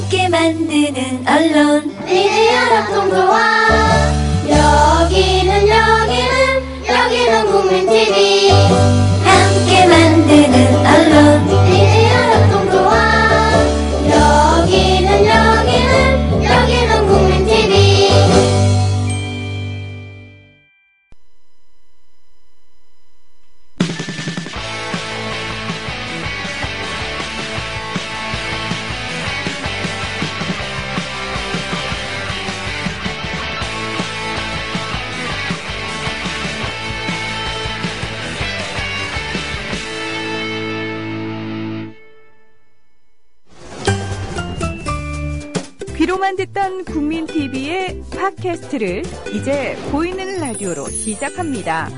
함께 만드는 언론 미디어 협동조합. 여기는 국민TV. 함께 만드는 언론 미디어 협동조합. 여기는 국민TV. 귀로만 듣던 국민TV의 팟캐스트를 이제 보이는 라디오로 시작합니다.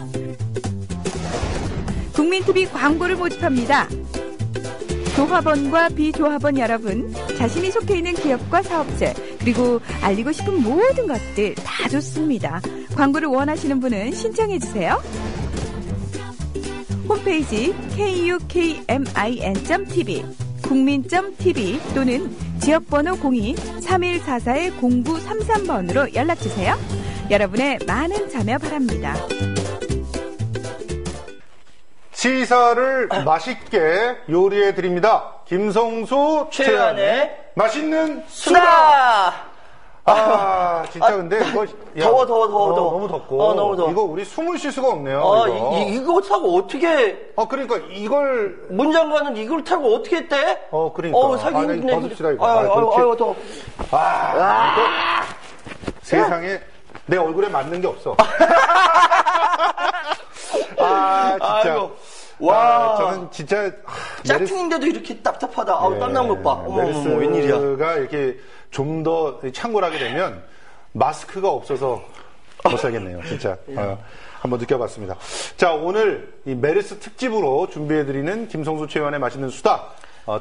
국민TV 광고를 모집합니다. 조합원과 비조합원 여러분, 자신이 속해 있는 기업과 사업체, 그리고 알리고 싶은 모든 것들 다 좋습니다. 광고를 원하시는 분은 신청해주세요. 홈페이지 kukmin.tv, 국민.tv 또는 지역번호 02-3144-0933번으로 연락주세요. 여러분의 많은 참여 바랍니다. 시사를 맛있게 요리해드립니다. 김성수 최연의 맛있는 수다! 아, 진짜 근데 이거. 더워. 너무 덥고. 너무 더워. 이거 우리 숨을 쉴 수가 없네요. 이거 타고 어떻게. 그러니까 이걸. 문장관은 이걸 타고 어떻게 했대? 그러니까. 사기는 벗읍시다, 이거. 아유, 더워. 이거 세상에 내 얼굴에 맞는 게 없어. 진짜. 아이고. 와. 저는 진짜. 짝퉁인데도 이렇게 답답하다. 땀난 것 봐. 메르스가 웬일이야. 이렇게 좀 더 참고를 하게 되면 마스크가 없어서 못 살겠네요. 진짜. 한번 느껴봤습니다. 자, 오늘 이 메르스 특집으로 준비해드리는 김성수 최연의 맛있는 수다.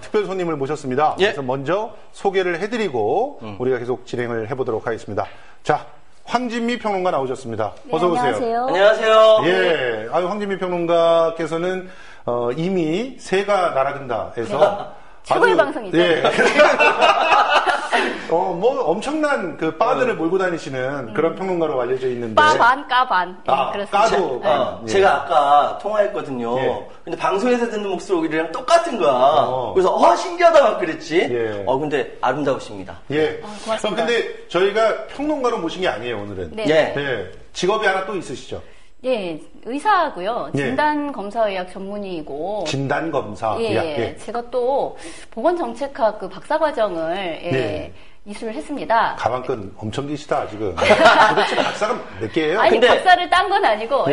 특별 손님을 모셨습니다. 예. 그래서 먼저 소개를 해드리고 우리가 계속 진행을 해보도록 하겠습니다. 자, 황진미 평론가 나오셨습니다. 어서 오세요. 안녕하세요. 예, 황진미 평론가께서는 이미 새가 날아든다에서 최고의 방송이죠. 예. 엄청난 그 바들을 몰고 다니시는 그런 평론가로 알려져 있는데. 까반. 그렇습니다. 까도. 예. 제가 아까 통화했거든요. 예. 근데 방송에서 듣는 목소리랑 똑같은 거야. 그래서 신기하다 막 그랬지. 예. 근데 아름다우십니다. 예. 고맙습니다. 근데 저희가 평론가로 모신 게 아니에요, 오늘은. 네. 예. 직업이 하나 또 있으시죠? 예, 의사고요. 예. 진단검사의학 전문의이고. 진단검사. 예. 제가 또 보건정책학 그 박사과정을 이수를 했습니다. 가방끈 엄청 기시다, 지금. 도대체 박사가 몇 개예요? 아니, 근데- 박사를 딴 건 아니고.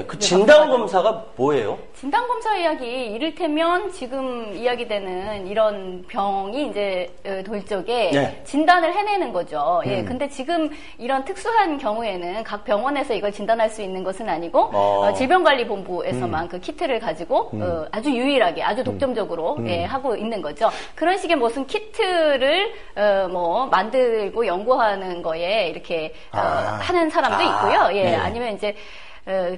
그 진단검사가 뭐예요? 진단검사의학이 이를테면 지금 이야기되는 이런 병이 이제 돌 적에 네. 진단을 해내는 거죠. 예. 근데 지금 이런 특수한 경우에는 각 병원에서 이걸 진단할 수 있는 것은 아니고 질병관리본부에서만 그 키트를 가지고 아주 유일하게 아주 독점적으로 하고 있는 거죠. 그런 식의 무슨 키트를 만들고 연구하는 거에 이렇게 하는 사람도 있고요. 예. 네. 아니면 이제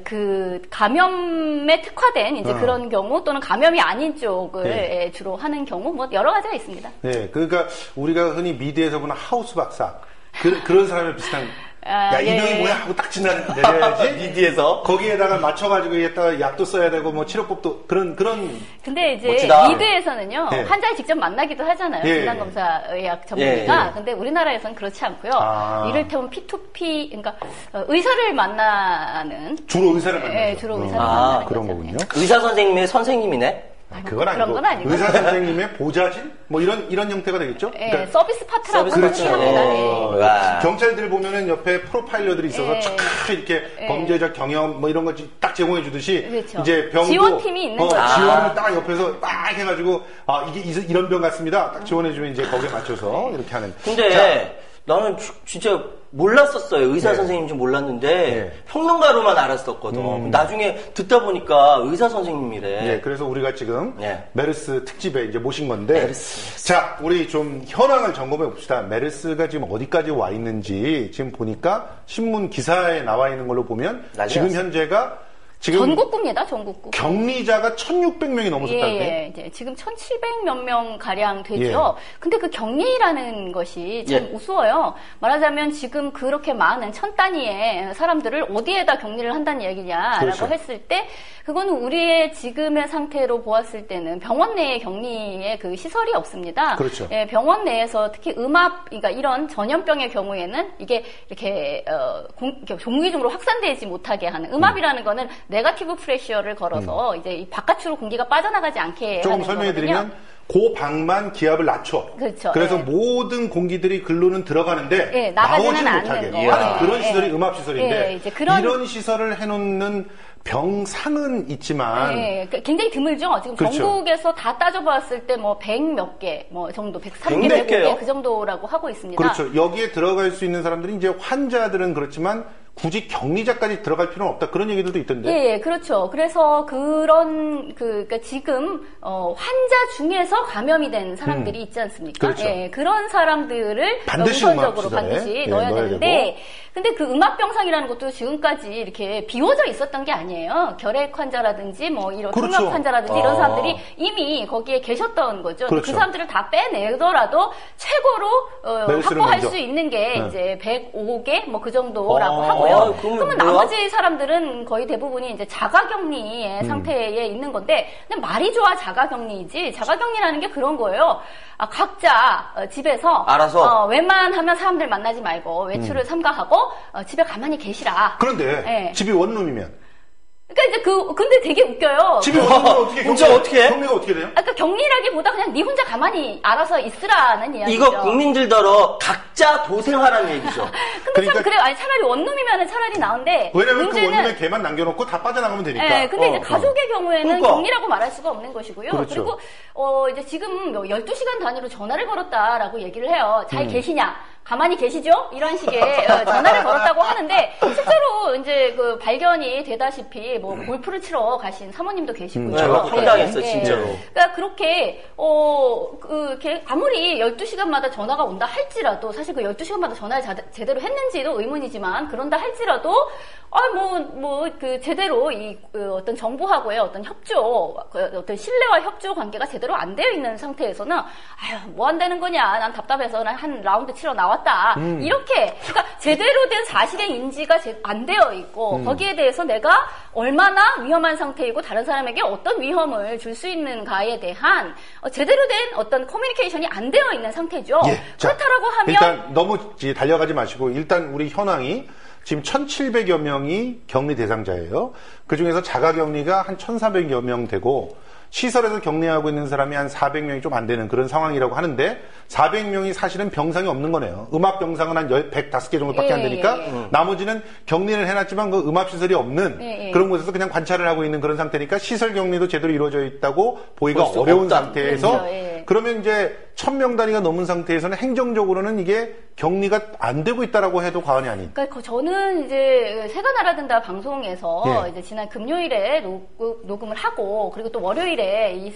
그 감염에 특화된 이제 그런 경우 또는 감염이 아닌 쪽을 주로 하는 경우 여러 가지가 있습니다. 네, 그러니까 우리가 흔히 미드에서 보는 하우스 박사 그런 사람이 비슷한. 이 병이 뭐야 하고 딱 진단 내려야지. 미디에서 거기에다가 맞춰가지고 여기다가 약도 써야 되고 치료법도 그런. 근데 이제 멋지다. 미드에서는요 환자를 직접 만나기도 하잖아요. 예. 진단검사의학 전문의가. 예. 근데 우리나라에서는 그렇지 않고요. 이를테면 P2P, 그러니까 의사를 만나는. 주로 의사를 만나죠. 예, 주로 의사를 만나는 그런 거죠. 거군요. 의사 선생님의 선생님이네. 그건 아니고. 그런 건 아니고. 의사 선생님의 보좌진? 이런 형태가 되겠죠? 예, 그러니까 서비스 파트라고 서비스 그렇게 합니다. 예. 와. 경찰들 보면은 옆에 프로파일러들이 있어서 쫙 이렇게 범죄자 경험 이런 거 딱 제공해 주듯이 그렇죠. 이제 병도 지원팀이 있는 거죠. 지원을 딱 옆에서 딱 해가지고 이게 이런 병 같습니다. 딱 지원해 주면 이제 거기에 맞춰서 이렇게 하는. 근데 나는 진짜 몰랐었어요. 의사 네. 선생님 좀 몰랐는데 네. 평론가로만 알았었거든. 나중에 듣다 보니까 의사 선생님이래. 네, 그래서 우리가 지금 네. 메르스 특집에 이제 모신 건데, 메르스. 자, 우리 좀 현황을 점검해 봅시다. 메르스가 지금 어디까지 와 있는지 지금 보니까 신문 기사에 나와 있는 걸로 보면 난리 지금 났어. 현재가 지금 전국구입니다, 전국구. 격리자가 1,600명이 넘어섰다는데. 이제 지금 1,700 몇 명 가량 되죠. 근데 그 격리라는 것이 참 우스워요. 말하자면 지금 그렇게 많은 1,000 단위의 사람들을 어디에다 격리를 한다는 얘기냐라고 그렇죠. 했을 때, 그거는 우리의 지금의 상태로 보았을 때는 병원 내에 격리의 그 시설이 없습니다. 그렇죠. 예, 병원 내에서 특히 그러니까 이런 전염병의 경우에는 이게 이렇게 종기적으로 확산되지 못하게 하는 음압이라는 거는 네거티브 프레셔를 걸어서 이제 이 바깥으로 공기가 빠져나가지 않게 조금 하는 설명해 거거든요. 드리면 고방만 기압을 낮춰. 그렇죠. 그래서 예. 모든 공기들이 글로는 들어가는데 예, 나가지는 나오지 못하게 않는 하는 거. 그런 예. 시설이 음압 시설인데 예, 이제 그런- 이런 시설을 해놓는 병상은 있지만 예, 굉장히 드물죠. 지금 그렇죠. 전국에서 다 따져봤을 때 뭐 100 몇 개, 뭐 정도, 103개, 100몇 105개 그 정도라고 하고 있습니다. 그렇죠. 여기에 들어갈 수 있는 사람들이 이제 환자들은 그렇지만 굳이 격리자까지 들어갈 필요는 없다. 그런 얘기들도 있던데. 예, 그렇죠. 그래서 그러니까 지금 환자 중에서 감염이 된 사람들이 있지 않습니까? 그렇죠. 예, 그런 사람들을 반드시 우선적으로 음압시설에, 반드시 예, 넣어야 넣어야 되는데, 근데 그 음압병상이라는 것도 지금까지 이렇게 비워져 있었던 게 아니에요. 결핵 환자라든지 뭐 이런 그렇죠. 흉악 환자라든지 이런 사람들이 이미 거기에 계셨던 거죠. 그렇죠. 그 사람들을 다 빼내더라도 최고로 메르스를 확보할 먼저. 수 있는 게 네. 이제 105개 뭐 그 정도라고 하고요. 그러면 그러면 뭐야? 나머지 사람들은 거의 대부분이 이제 자가격리의 상태에 있는 건데, 근데 말이 좋아 자가격리이지, 자가격리라는 게 그런 거예요. 각자 집에서 알아서? 웬만하면 사람들 만나지 말고 외출을 삼가하고 집에 가만히 계시라. 그런데 예. 집이 원룸이면 그러니까 이제 근데 되게 웃겨요. 집이 원룸은 어떻게 진짜 어떻게 해? 격리가 어떻게 돼요? 그러니까 격리라기보다 그냥 네 혼자 가만히 알아서 있으라는 이야기죠. 이거 국민들더러 각자 도생하라는 얘기죠. 근데 참 그래요. 아니 차라리 원룸이면 차라리 나은데 왜냐면 문제는 그 원룸에 걔만 남겨놓고 다 빠져나가면 되니까. 네, 근데 이제 가족의 경우에는 그러니까. 격리라고 말할 수가 없는 것이고요. 그렇죠. 그리고 이제 지금 12시간 단위로 전화를 걸었다라고 얘기를 해요. 잘 계시냐? 가만히 계시죠? 이런 식의 전화를 걸었다고 하는데, 실제로 이제 그 발견이 되다시피 뭐 골프를 치러 가신 사모님도 계시고요. 제가 황당했어, 예. 진짜로. 그러니까 그렇게 이렇게 아무리 12시간마다 전화가 온다 할지라도, 사실 그 12시간마다 전화를 제대로 했는지도 의문이지만, 그런다 할지라도 그 제대로 어떤 정부하고의 어떤 협조, 어떤 신뢰와 협조 관계가 제대로 안 되어 있는 상태에서는 뭐 한다는 거냐, 난 답답해서 난 한 라운드 치러 나왔다. 이렇게 그러니까 제대로 된 사실의 인지가 안 되어 있고 거기에 대해서 내가 얼마나 위험한 상태이고 다른 사람에게 어떤 위험을 줄 수 있는가에 대한 제대로 된 어떤 커뮤니케이션이 안 되어 있는 상태죠. 예. 자, 그렇다라고 하면 일단 너무 달려가지 마시고 일단 우리 현황이 지금 1,700여 명이 격리 대상자예요. 그중에서 자가격리가 한 1,400여 명 되고 시설에서 격리하고 있는 사람이 한 400명이 좀 안 되는 그런 상황이라고 하는데 400명이 사실은 병상이 없는 거네요. 음압병상은 한 105개 정도밖에 안 되니까 나머지는 격리를 해놨지만 그 음압시설이 없는 그런 곳에서 그냥 관찰을 하고 있는 그런 상태니까 시설 격리도 제대로 이루어져 있다고 보기가 어려운 상태에서 그렇죠. 그러면 이제 1,000명 단위가 넘은 상태에서는 행정적으로는 이게 격리가 안 되고 있다라고 해도 과언이 아닌. 그러니까 저는 이제 새가 날아든다 방송에서 예. 이제 지난 금요일에 녹음을 하고 그리고 또 월요일에 이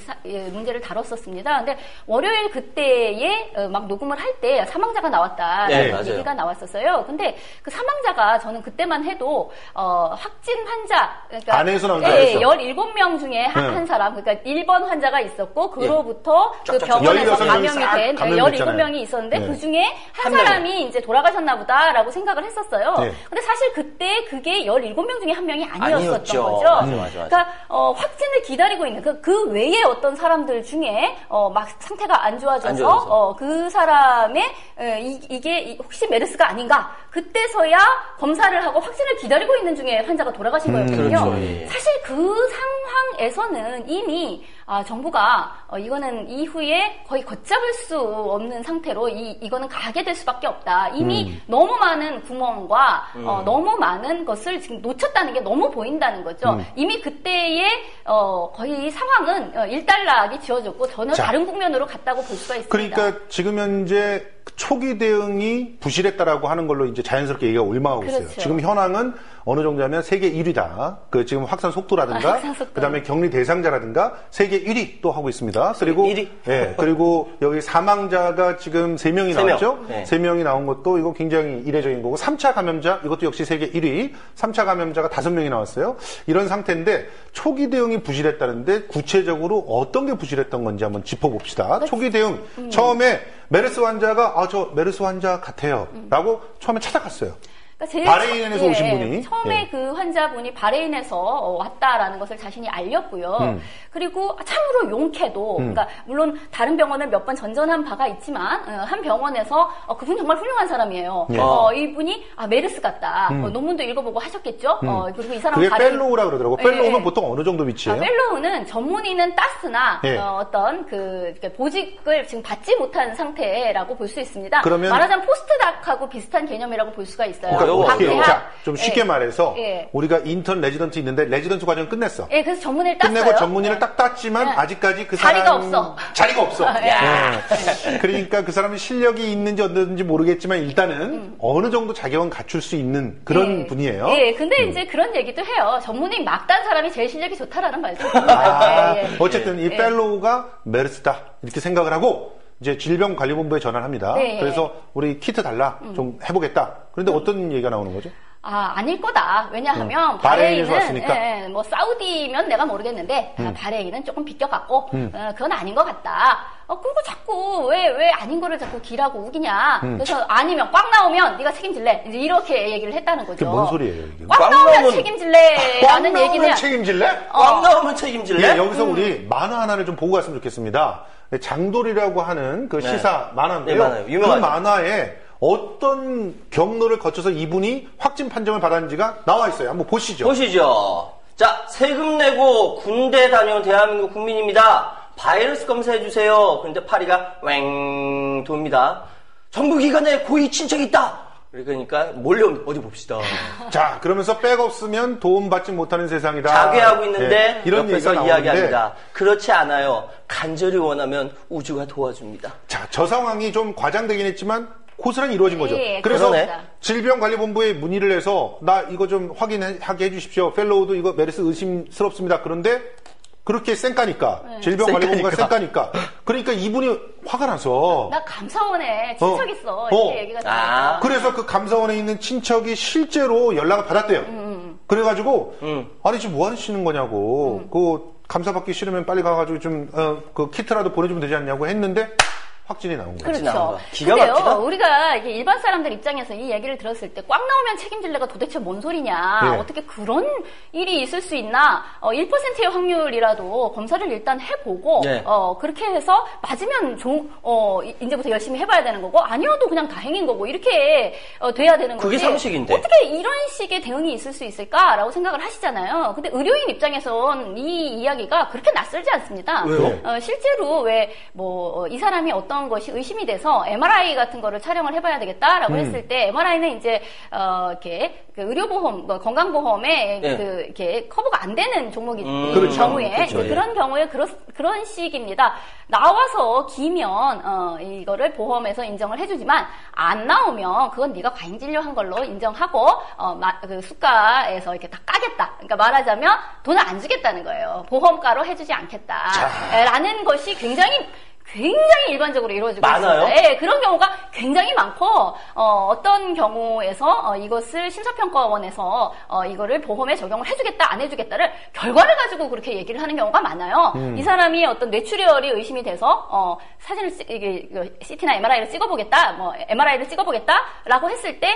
문제를 다뤘었습니다. 근데 월요일 그때에 막 녹음을 할 때 사망자가 나왔다라는 네, 맞아요. 얘기가 나왔었어요. 근데 그 사망자가 저는 그때만 해도 확진 환자 그러니까 안에서 나온 줄 알았어. 17명 중에 한 사람 그러니까 1번 환자가 있었고 그로부터 그 쫙쫙 병원에서 16명이 감염이 싹 된 감염됐잖아요. 17명이 있었는데 네. 그 중에 한 한 사람이 이제 돌아가셨나 보다라고 생각을 했었어요. 네. 근데 사실 그때 그게 17명 중에 한 명이 아니었었던 아니었죠. 거죠. 맞아. 그러니까 확진을 기다리고 있는 그 외에 어떤 사람들 중에 막 상태가 안 좋아져서 그 사람의 이게 혹시 메르스가 아닌가 그때서야 검사를 하고 확진을 기다리고 있는 중에 환자가 돌아가신 거였거든요. 그렇죠. 예. 사실 그 상황에서는 이미 정부가 이거는 이후에 거의 걷잡을 수 없는 상태로 이거는 가게 될 수밖에 없다. 이미 너무 많은 구멍과 너무 많은 것을 지금 놓쳤다는 게 너무 보인다는 거죠. 이미 그때의 거의 상황은 일단락이 지어졌고 전혀 다른 국면으로 갔다고 볼 수가 있습니다. 그러니까 지금 현재 초기 대응이 부실했다라고 하는 걸로 이제 자연스럽게 얘기가 올라가고 있어요. 그렇죠. 지금 현황은 어느 정도냐면 세계 1위다. 그 지금 확산 속도라든가, 확산 속도. 그다음에 격리 대상자라든가 세계 1위 또 하고 있습니다. 그리고 1위? 예, 그리고 여기 사망자가 지금 3명이 3명. 나왔죠. 네. 3명이 나온 것도 이거 굉장히 이례적인 거고 3차 감염자 이것도 역시 세계 1위. 3차 감염자가 5명이 나왔어요. 이런 상태인데 초기 대응이 부실했다는데 구체적으로 어떤 게 부실했던 건지 한번 짚어봅시다. 초기 대응 처음에 메르스 환자가 저 메르스 환자 같아요라고 처음에 찾아갔어요. 그러니까 제일 바레인에서 오신 분이. 처음에 예. 그 환자분이 바레인에서 왔다라는 것을 자신이 알렸고요. 그리고 참으로 용케도, 그러니까 물론 다른 병원을 몇 번 전전한 바가 있지만 한 병원에서 그분 정말 훌륭한 사람이에요. 예. 이분이 메르스 같다. 논문도 읽어보고 하셨겠죠. 그리고 이 사람은 그게 펠로우라 그러더라고. 펠로우는 예. 보통 어느 정도 위치예요? 펠로우는 전문의는 따스나 예. 어떤 이렇게 보직을 지금 받지 못한 상태라고 볼 수 있습니다. 그러면- 말하자면 포스트닥하고 비슷한 개념이라고 볼 수가 있어요. 그러니까 어떻게 각 대학. 자, 좀 쉽게 예. 말해서 예. 우리가 인턴 레지던트 있는데 레지던트 과정 끝냈어. 예, 그래서 전문의를 땄어요. 끝내고 전문의를 예. 딱 땄지만 예. 아직까지 그 자리가 사람 없어. 자리가 없어. 예. 예. 그러니까 그 사람이 실력이 있는지 없는지 모르겠지만 일단은 어느 정도 자격은 갖출 수 있는 그런 예. 분이에요. 예, 근데 이제 그런 얘기도 해요. 전문의 막 딴 사람이 제일 실력이 좋다라는 말도 있습니다. 아, 예, 예. 어쨌든 이 예. 펠로우가 메르스다 이렇게 생각을 하고 이제 질병관리본부에 전화를 합니다. 네. 그래서 우리 키트 달라 좀 해보겠다. 그런데 어떤 얘기가 나오는 거죠? 아닐 거다. 왜냐하면 바레인에서 바레인은 왔으니까. 뭐 사우디면 내가 모르겠는데 바레인은 조금 비껴갖고 그건 아닌 것 같다. 그리고 자꾸 왜 아닌 거를 자꾸 기라고 우기냐. 그래서 아니면 꽉 나오면 네가 책임질래. 이제 이렇게 얘기를 했다는 거죠. 그게 뭔 소리예요 이게? 꽉 나오면 책임질래라는 꽉 얘기는 나오면 책임질래? 꽉 나오면 책임질래? 예, 여기서 우리 만화 하나를 좀 보고 갔으면 좋겠습니다. 장돌이라고 하는 그 시사 만화인데요. 네, 만화요. 그 유명하죠. 만화에 어떤 경로를 거쳐서 이분이 확진 판정을 받았는지가 나와 있어요. 한번 보시죠. 보시죠. 자, 세금 내고 군대 다녀온 대한민국 국민입니다. 바이러스 검사해주세요. 그런데 파리가 왱 돕니다. 정부기관에 고위 친척이 있다. 그러니까 몰려옵니다. 어디 봅시다. 자, 그러면서 백 없으면 도움받지 못하는 세상이다. 자괴하고 있는데 예, 이런 얘기가 옆에서 나오는데 이야기합니다. 그렇지 않아요. 간절히 원하면 우주가 도와줍니다. 자, 저 상황이 좀 과장되긴 했지만 고스란히 이루어진 거죠. 예, 그래서 그러네. 질병관리본부에 문의를 해서 나 이거 좀 확인하게 해주십시오. 펠로우도 이거 메르스 의심스럽습니다. 그런데 그렇게 쌩까니까 질병관리본부가 쌩까니까 그러니까 이분이 화가 나서 나 감사원에 친척 있어. 이렇게 얘기가 나와요. 그래서 그 감사원에 있는 친척이 실제로 연락을 받았대요. 그래가지고 아니 지금 뭐 하시는 거냐고 그 감사받기 싫으면 빨리 가가지고 좀 그 키트라도 보내주면 되지 않냐고 했는데 확진이 나온 거예요. 그렇죠. 기가 근데요, 막히다. 우리가 이게 일반 사람들 입장에서 이 얘기를 들었을 때 꽉 나오면 책임질래가 도대체 뭔 소리냐. 네. 어떻게 그런 일이 있을 수 있나. 1%의 확률이라도 검사를 일단 해보고 네. 그렇게 해서 맞으면 이제부터 열심히 해봐야 되는 거고 아니어도 그냥 다행인 거고 이렇게 돼야 되는 거지. 그게 상식인데. 어떻게 이런 식의 대응이 있을 수 있을까라고 생각을 하시잖아요. 근데 의료인 입장에선 이 이야기가 그렇게 낯설지 않습니다. 왜요? 실제로 이 사람이 어떤 것이 의심이 돼서 MRI 같은 거를 촬영을 해봐야 되겠다라고 했을 때 MRI는 이제 이렇게 그 의료보험, 건강보험에 네. 이렇게 커버가 안 되는 종목이 그렇죠. 경우에 그렇죠. 이제 그런 경우에 그런 식입니다. 나와서 기면 이거를 보험에서 인정을 해주지만 안 나오면 그건 네가 과잉 진료한 걸로 인정하고 그 수가에서 이렇게 다 까겠다. 그러니까 말하자면 돈을 안 주겠다는 거예요. 보험가로 해주지 않겠다라는 것이 굉장히 일반적으로 이루어지고 많아요? 있습니다. 예, 그런 경우가 굉장히 많고 어떤 경우에서 이것을 심사평가원에서 이거를 보험에 적용을 해주겠다 안 해주겠다를 결과를 가지고 그렇게 얘기를 하는 경우가 많아요. 이 사람이 어떤 뇌출혈이 의심이 돼서 사진을 CT나 MRI를 찍어보겠다, MRI를 찍어보겠다라고 했을 때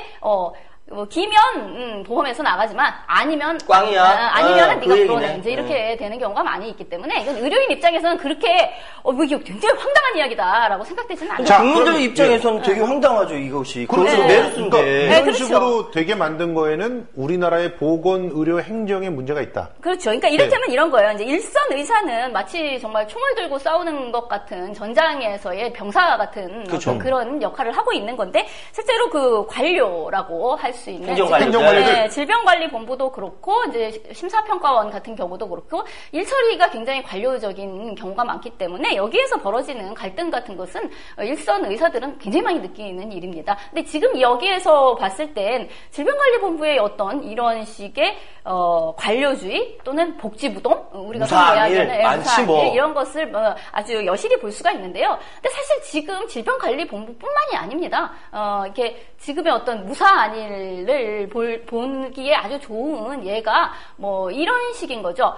기면 보험에서 나가지만 아니면 꽝이야. 아니면은 그 네가 얘기네. 불어내 이제 이렇게 되는 경우가 많이 있기 때문에 이건 의료인 입장에서는 그렇게 이게 굉장히 황당한 이야기다라고 생각되지는 않아요. 자, 국민들 그럼, 입장에서는 되게 황당하죠, 이것이. 그렇죠. 그것도 메르스인데. 그러니까 이런 그렇죠. 식으로 되게 만든 거에는 우리나라의 보건의료 행정에 문제가 있다. 그렇죠. 그러니까 이를테면 이런 거예요. 이제 일선 의사는 마치 정말 총을 들고 싸우는 것 같은 전장에서의 병사 같은 그렇죠. 어떤 그런 역할을 하고 있는 건데 실제로 그 관료라고 할 할 수 있는 행정관리들. 질병관리본부도 그렇고 이제 심사평가원 같은 경우도 그렇고 일처리가 굉장히 관료적인 경우가 많기 때문에 여기에서 벌어지는 갈등 같은 것은 일선 의사들은 굉장히 많이 느끼는 일입니다. 근데 지금 여기에서 봤을 땐 질병관리본부의 어떤 이런 식의 관료주의 또는 복지부동 우리가 무사일, 무사일 이런 것을 아주 여실히 볼 수가 있는데요. 근데 사실 지금 질병관리본부뿐만이 아닙니다. 이렇게 지금의 어떤 무사안일을 보기에 아주 좋은 예가 뭐 이런 식인 거죠.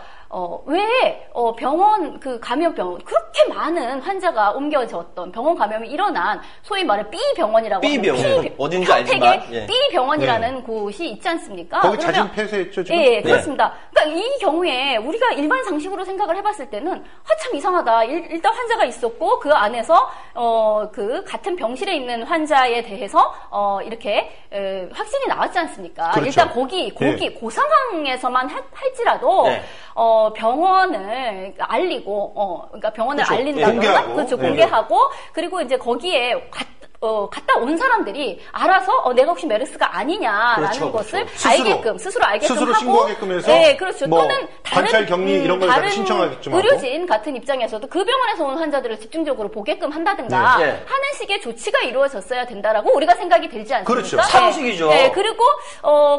왜 병원 감염병 그렇게 많은 환자가 옮겨졌던 병원 감염이 일어난 소위 말해 B 병원이라고 B병원 어딘지 알지만 B 병원이라는 곳이 있지 않습니까? 거기 자진 폐쇄했죠 지금? 예, 그렇습니다. 그러니까 이 경우에 우리가 일반 상식으로 생각을 해봤을 때는 참 이상하다. 일단 환자가 있었고 그 안에서 그 같은 병실에 있는 환자에 대해서 이렇게 확진이 나왔지 않습니까? 그렇죠. 일단 거기 그 상황에서만 할지라도 병원을 알리고 그러니까 병원을 그렇죠. 알린다거나 그렇죠. 공개하고 그리고 이제 거기에 갔다 온 사람들이 알아서 내가 혹시 메르스가 아니냐라는 것을 스스로 알게끔 하고 신고하게끔 해서 네, 그렇죠. 또는 관찰 격리 이런 걸 다른 신청하겠지만 의료진 같은 입장에서도 그 병원에서 온 환자들을 집중적으로 보게끔 한다든가 하는 식의 조치가 이루어졌어야 된다라고 우리가 생각이 들지 않습니까? 그렇죠. 상식이죠. 네, 그리고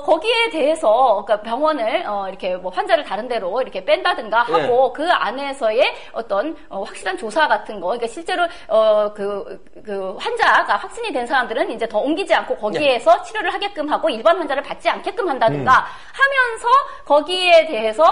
거기에 대해서 그러니까 병원을 이렇게 뭐 환자를 다른 데로 이렇게 뺀다든가 하고 그 안에서의 어떤 확실한 조사 같은 거, 그러니까 실제로 그 환자가 확진이 된 사람들은 이제 더 옮기지 않고 거기에서 치료를 하게끔 하고 일반 환자를 받지 않게끔 한다든가 하면서 거기에 대해서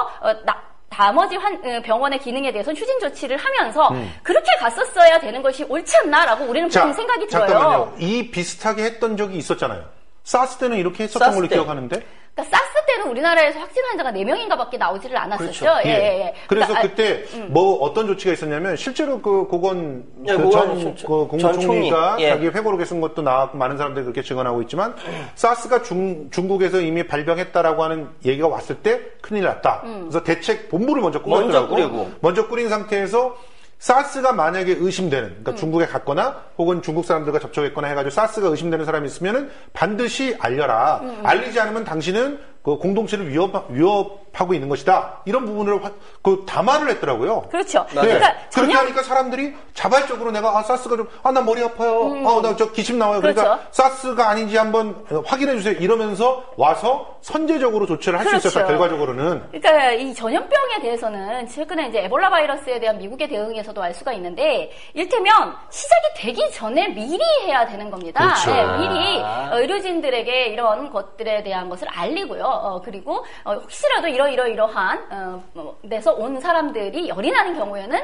나머지 병원의 기능에 대해서 추진 조치를 하면서 그렇게 갔었어야 되는 것이 옳지 않나라고 우리는 보통 생각이 들어요. 잠깐만요. 이 비슷하게 했던 적이 있었잖아요. 사스 때는 이렇게 했었던 걸로 기억하는데? 그러니까 사스 때는 우리나라에서 확진 환자가 4명인가 밖에 나오지를 않았었죠. 그렇죠. 예. 그래서 그때 뭐 어떤 조치가 있었냐면 실제로 그 전 국무총리가 자기 회고록에 쓴 것도 나왔고 많은 사람들이 그렇게 증언하고 있지만 사스가 중국에서 이미 발병했다라고 하는 얘기가 왔을 때 큰일 났다. 그래서 대책 본부를 먼저 꾸렸더라고. 먼저 꾸린 상태에서 사스가 만약에 의심되는, 그러니까 중국에 갔거나 혹은 중국 사람들과 접촉했거나 해가지고 사스가 의심되는 사람이 있으면은 반드시 알려라. 알리지 않으면 당신은 그 공동체를 위협하고 있는 것이다. 이런 부분을 담화를 했더라고요. 그렇죠. 네. 그러니까 그렇게 하니까 사람들이 자발적으로 내가 사스가 좀 나 머리 아파요. 나 저 기침 나와요. 그러니까 그렇죠. 사스가 아닌지 한번 확인해 주세요. 이러면서 와서 선제적으로 조치를 할 수 있었다. 결과적으로는. 그러니까 이 전염병에 대해서는 최근에 이제 에볼라 바이러스에 대한 미국의 대응에서도 알 수가 있는데 이를테면 시작이 되기 전에 미리 해야 되는 겁니다. 그렇죠. 네, 미리 의료진들에게 이런 것들에 대한 것을 알리고요. 그리고 혹시라도 이러한 데서 온 사람들이 열이 나는 경우에는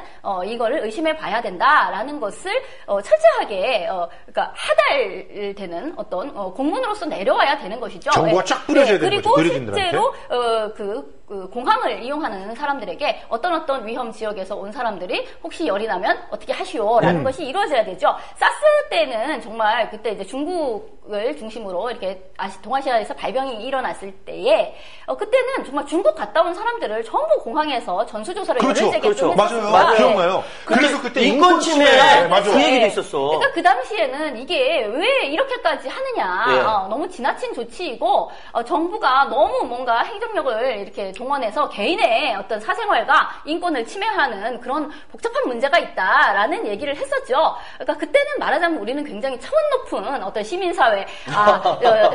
이거를 의심해 봐야 된다라는 것을 철저하게 그러니까 하달되는 어떤 공문으로서 내려와야 되는 것이죠. 정보가 쫙 뿌려져야 되는 거죠. 그리고 실제로 공항을 이용하는 사람들에게 어떤 위험 지역에서 온 사람들이 혹시 열이 나면 어떻게 하시오라는 것이 이루어져야 되죠. 사스 때는 정말 그때 이제 중국을 중심으로 이렇게 동아시아에서 발병이 일어났을 때에 그때는 정말 중국 갔다 온 사람들을 전부 공항에서 전수조사를 열흘째게 했었습니다. 맞아요. 기억나요. 그래서 그때 인권 침해 그 얘기도 있었어. 그러니까 그 당시에는 이게 왜 이렇게까지 하느냐. 너무 지나친 조치이고 정부가 너무 뭔가 행정력을 이렇게 동원해서 개인의 어떤 사생활과 인권을 침해하는 그런 복잡한 문제가 있다라는 얘기를 했었죠. 그러니까 그때는 말하자면 우리는 굉장히 차원 높은 어떤 시민사회,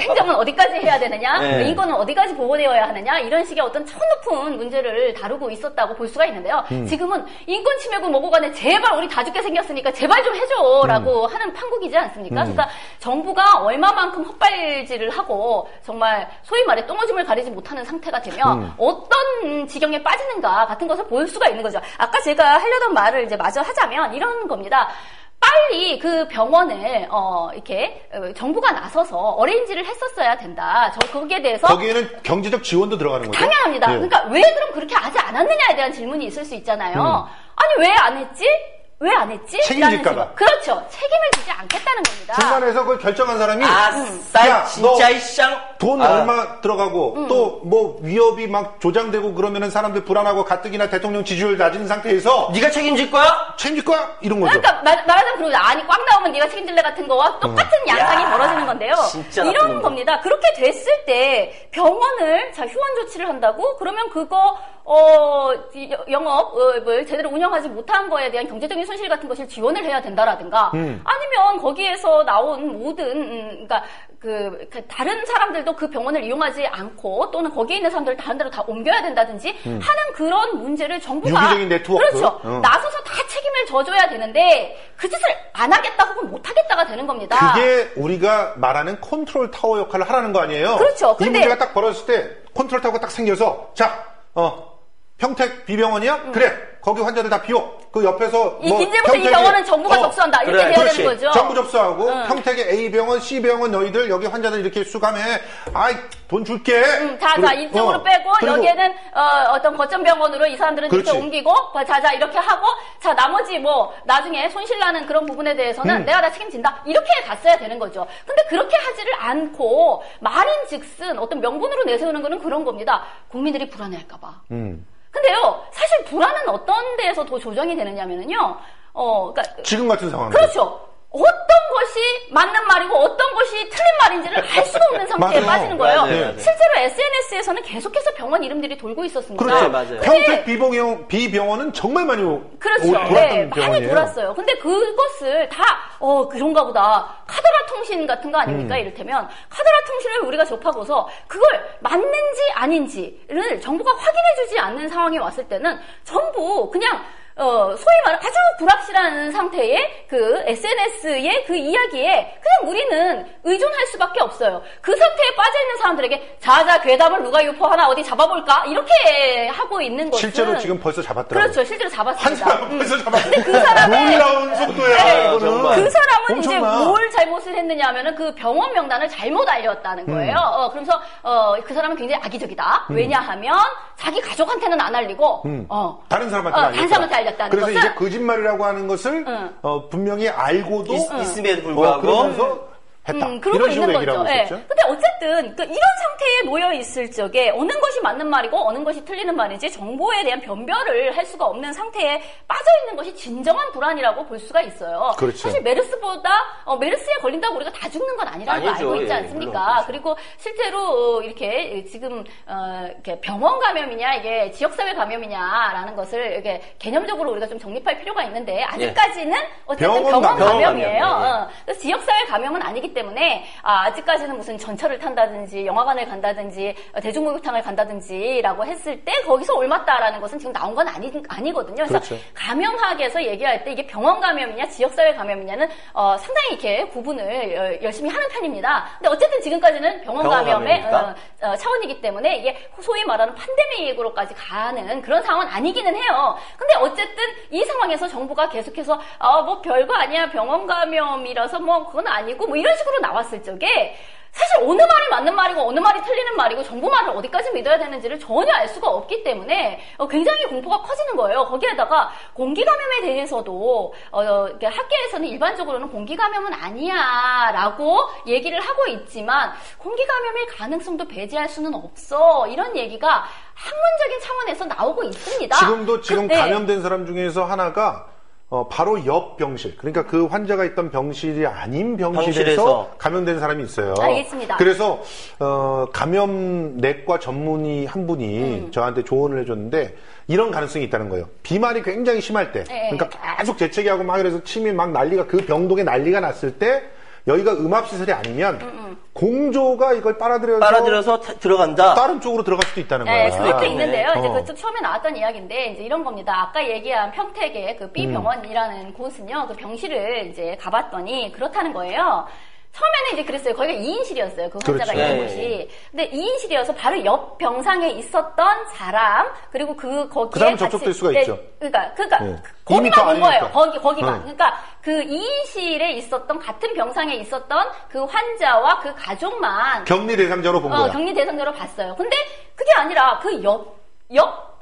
행정은 어디까지 해야 되느냐, 인권은 어디까지 보호되어야 하느냐 이런 식의 어떤 차원 높은 문제를 다루고 있었다고 볼 수가 있는데요. 지금은 인권 침해고 뭐고 간에 제발 우리 다 죽게 생겼으니까 제발 좀 해줘라고 하는 판국이지 않습니까? 그러니까 정부가 얼마만큼 헛발질을 하고 정말 소위 말해 똥오줌을 가리지 못하는 상태가 되면 어떤 지경에 빠지는가 같은 것을 볼 수가 있는 거죠. 아까 제가 하려던 말을 이제 마저 하자면 이런 겁니다. 빨리 그 병원을 이렇게 정부가 나서서 어레인지를 했었어야 된다. 거기에 대해서 거기에는 경제적 지원도 들어가는 거죠. 당연합니다. 그러니까 왜 그럼 그렇게 하지 않았느냐에 대한 질문이 있을 수 있잖아요. 아니 왜 안 했지? 왜 안 했지? 책임질까봐. 그렇죠. 책임을 지지 않겠다는 겁니다. 중간에서 그걸 결정한 사람이 아싸 진짜 이쌍 돈 얼마 들어가고 또 뭐 위협이 막 조장되고 그러면은 사람들 불안하고 가뜩이나 대통령 지지율 낮은 상태에서 네가 책임질 거야? 책임질 거야? 이런 거죠. 그러니까 말하자면 그러고 아니 꽉 나오면 네가 책임질래 같은 거와 똑같은 양상이 벌어지는 건데요. 진짜 이런 나쁜 겁니다. 그렇게 됐을 때 병원을 휴원 조치를 한다고 그러면 그거 영업을 제대로 운영하지 못한 거에 대한 경제적인 손실 같은 것을 지원을 해야 된다라든가 아니면 거기에서 나온 모든 그러니까 그 다른 사람들도 그 병원을 이용하지 않고 또는 거기에 있는 사람들을 다른 데로 다 옮겨야 된다든지 하는 그런 문제를 정부가 유기적인 네트워크. 그렇죠. 나서서 다 책임을 져줘야 되는데 그 짓을 안 하겠다 혹은 못 하겠다가 되는 겁니다. 그게 우리가 말하는 컨트롤 타워 역할을 하라는 거 아니에요? 그렇죠. 이 근데 문제가 딱 벌어졌을 때 컨트롤 타워가 딱 생겨서 평택 B병원이야? 그래. 거기 환자들 다 비워. 그 옆에서 이제부터 이 병원은 정부가 접수한다. 이렇게 돼야 그렇지. 되는 거죠. 정부 접수하고 평택의 A병원, C병원 너희들 여기 환자들 이렇게 수감해. 아이 돈 줄게. 자, 이쪽으로 빼고 여기에는 어떤 거점 병원으로 이 사람들은 그렇지. 이렇게 옮기고 자 이렇게 하고 자 나머지 뭐 나중에 손실나는 그런 부분에 대해서는 내가 다 책임진다. 이렇게 갔어야 되는 거죠. 근데 그렇게 하지를 않고 말인즉슨 어떤 명분으로 내세우는 거는 그런 겁니다. 국민들이 불안해할까 봐. 근데요, 사실 불안은 어떤 데에서 더 조정이 되느냐면요, 그러니까 지금 같은 상황. 그렇죠. 어떤 것이 맞는 말이고 어떤 것이 틀린 말인지를 알 수가 없는 상태에 맞아요. 빠지는 거예요. 맞아요. 실제로 SNS에서는 계속해서 병원 이름들이 돌고 있었습니다. 그렇죠. 맞아요. 평택 B병원은 정말 많이 그렇죠. 돌았던 많이 병원이에요. 돌았어요. 근데 그것을 다 그런가 보다. 카더라 통신 같은 거 아닙니까? 이를테면 카더라 통신을 우리가 접하고서 그걸 맞는지 아닌지를 정부가 확인해주지 않는 상황이 왔을 때는 전부 그냥 소위 말해 아주 불확실한 상태의 그 SNS의 그 이야기에 그냥 우리는 의존할 수밖에 없어요. 그 상태에 빠져있는 사람들에게 자자 괴담을 누가 유포하나 어디 잡아볼까? 이렇게 하고 있는 것은 실제로 지금 벌써 잡았더라고요. 그렇죠. 실제로 잡았습니다. 한 사람은 벌써 잡았어요. 근데 그 사람의 놀라운 속도야. 네, 이거는. 정말. 그 사람은 엄청나. 이제 뭘 잘못을 했느냐 하면은 그 병원 명단을 잘못 알렸다는 거예요. 그러면서 그 사람은 굉장히 악의적이다. 왜냐하면 자기 가족한테는 안 알리고 다른 사람한테 다른 사람한테 알렸다는 그래서 것은 이제 거짓말이라고 하는 것을 분명히 알고도 있음에도 불구하고 그러면서 했다. 그러고 이런 식으로 있는 얘기를 하고 거죠. 있었죠. 근데 어쨌든 이런 상태에 놓여 있을 적에 어느 것이 맞는 말이고 어느 것이 틀리는 말인지 정보에 대한 변별을 할 수가 없는 상태에 빠져 있는 것이 진정한 불안이라고 볼 수가 있어요. 그렇죠. 사실 메르스보다 메르스에 걸린다고 우리가 다 죽는 건 아니라는 거 아니죠. 알고 있지 예, 않습니까? 물론 그렇죠. 그리고 실제로 이렇게 지금 이렇게 병원 감염이냐 이게 지역사회 감염이냐라는 것을 이렇게 개념적으로 우리가 좀 정립할 필요가 있는데 아직까지는 어쨌든 병원 감염이에요. 감염. 그래서 지역사회 감염은 아니기 때문에 아직까지는 무슨 전철을 탄다든지 영화관을 간다든지 대중목욕탕을 간다든지라고 했을 때 거기서 옮았다라는 것은 지금 나온 건 아니거든요. 그래서 그렇죠. 감염학에서 얘기할 때 이게 병원 감염이냐 지역사회 감염이냐는 상당히 이렇게 구분을 열심히 하는 편입니다. 근데 어쨌든 지금까지는 병원 감염의 차원이기 때문에 이게 소위 말하는 팬데믹으로까지 가는 그런 상황은 아니기는 해요. 근데 어쨌든 이 상황에서 정부가 계속해서 뭐 별거 아니야 병원 감염이라서 뭐 그건 아니고 뭐 이런 식으로 나왔을 적에 사실 어느 말이 맞는 말이고 어느 말이 틀리는 말이고 정부 말을 어디까지 믿어야 되는지를 전혀 알 수가 없기 때문에 굉장히 공포가 커지는 거예요. 거기에다가 공기 감염에 대해서도 이렇게 학계에서는 일반적으로는 공기 감염은 아니야라고 얘기를 하고 있지만 공기 감염일 가능성도 배제할 수는 없어. 이런 얘기가 학문적인 차원에서 나오고 있습니다. 지금 감염된 사람 중에서 하나가 바로 옆 병실, 그러니까 그 환자가 있던 병실이 아닌 병실에서 감염된 사람이 있어요. 알겠습니다. 그래서 감염내과 전문의 한 분이 저한테 조언을 해줬는데 이런 가능성이 있다는 거예요. 비말이 굉장히 심할 때, 그러니까 계속 재채기하고 막 이래서 침이 막 난리가 그 병동에 난리가 났을 때 여기가 음압시설이 아니면 공조가 이걸 빨아들여서 들어간다. 다른 쪽으로 들어갈 수도 있다는 거야. 네, 그렇게 있는데요. 이제 그쪽 처음에 나왔던 이야기인데 이제 이런 겁니다. 아까 얘기한 평택의 그 B병원이라는 곳은요, 그 병실을 이제 가봤더니 그렇다는 거예요. 처음에는 이제 그랬어요. 거기가 2인실이었어요. 그 환자가 그렇죠. 있는 곳이. 근데 2인실이어서 바로 옆 병상에 있었던 사람, 그리고 거기에 그 사람 접촉될 수가 있죠. 그러니까 네. 거기만 본 거예요. 아니니까. 거기만. 네. 그러니까 그 2인실에 있었던 같은 병상에 있었던 그 환자와 그 가족만 격리 대상자로 본 거야. 격리 대상자로 봤어요. 근데 그게 아니라 그 옆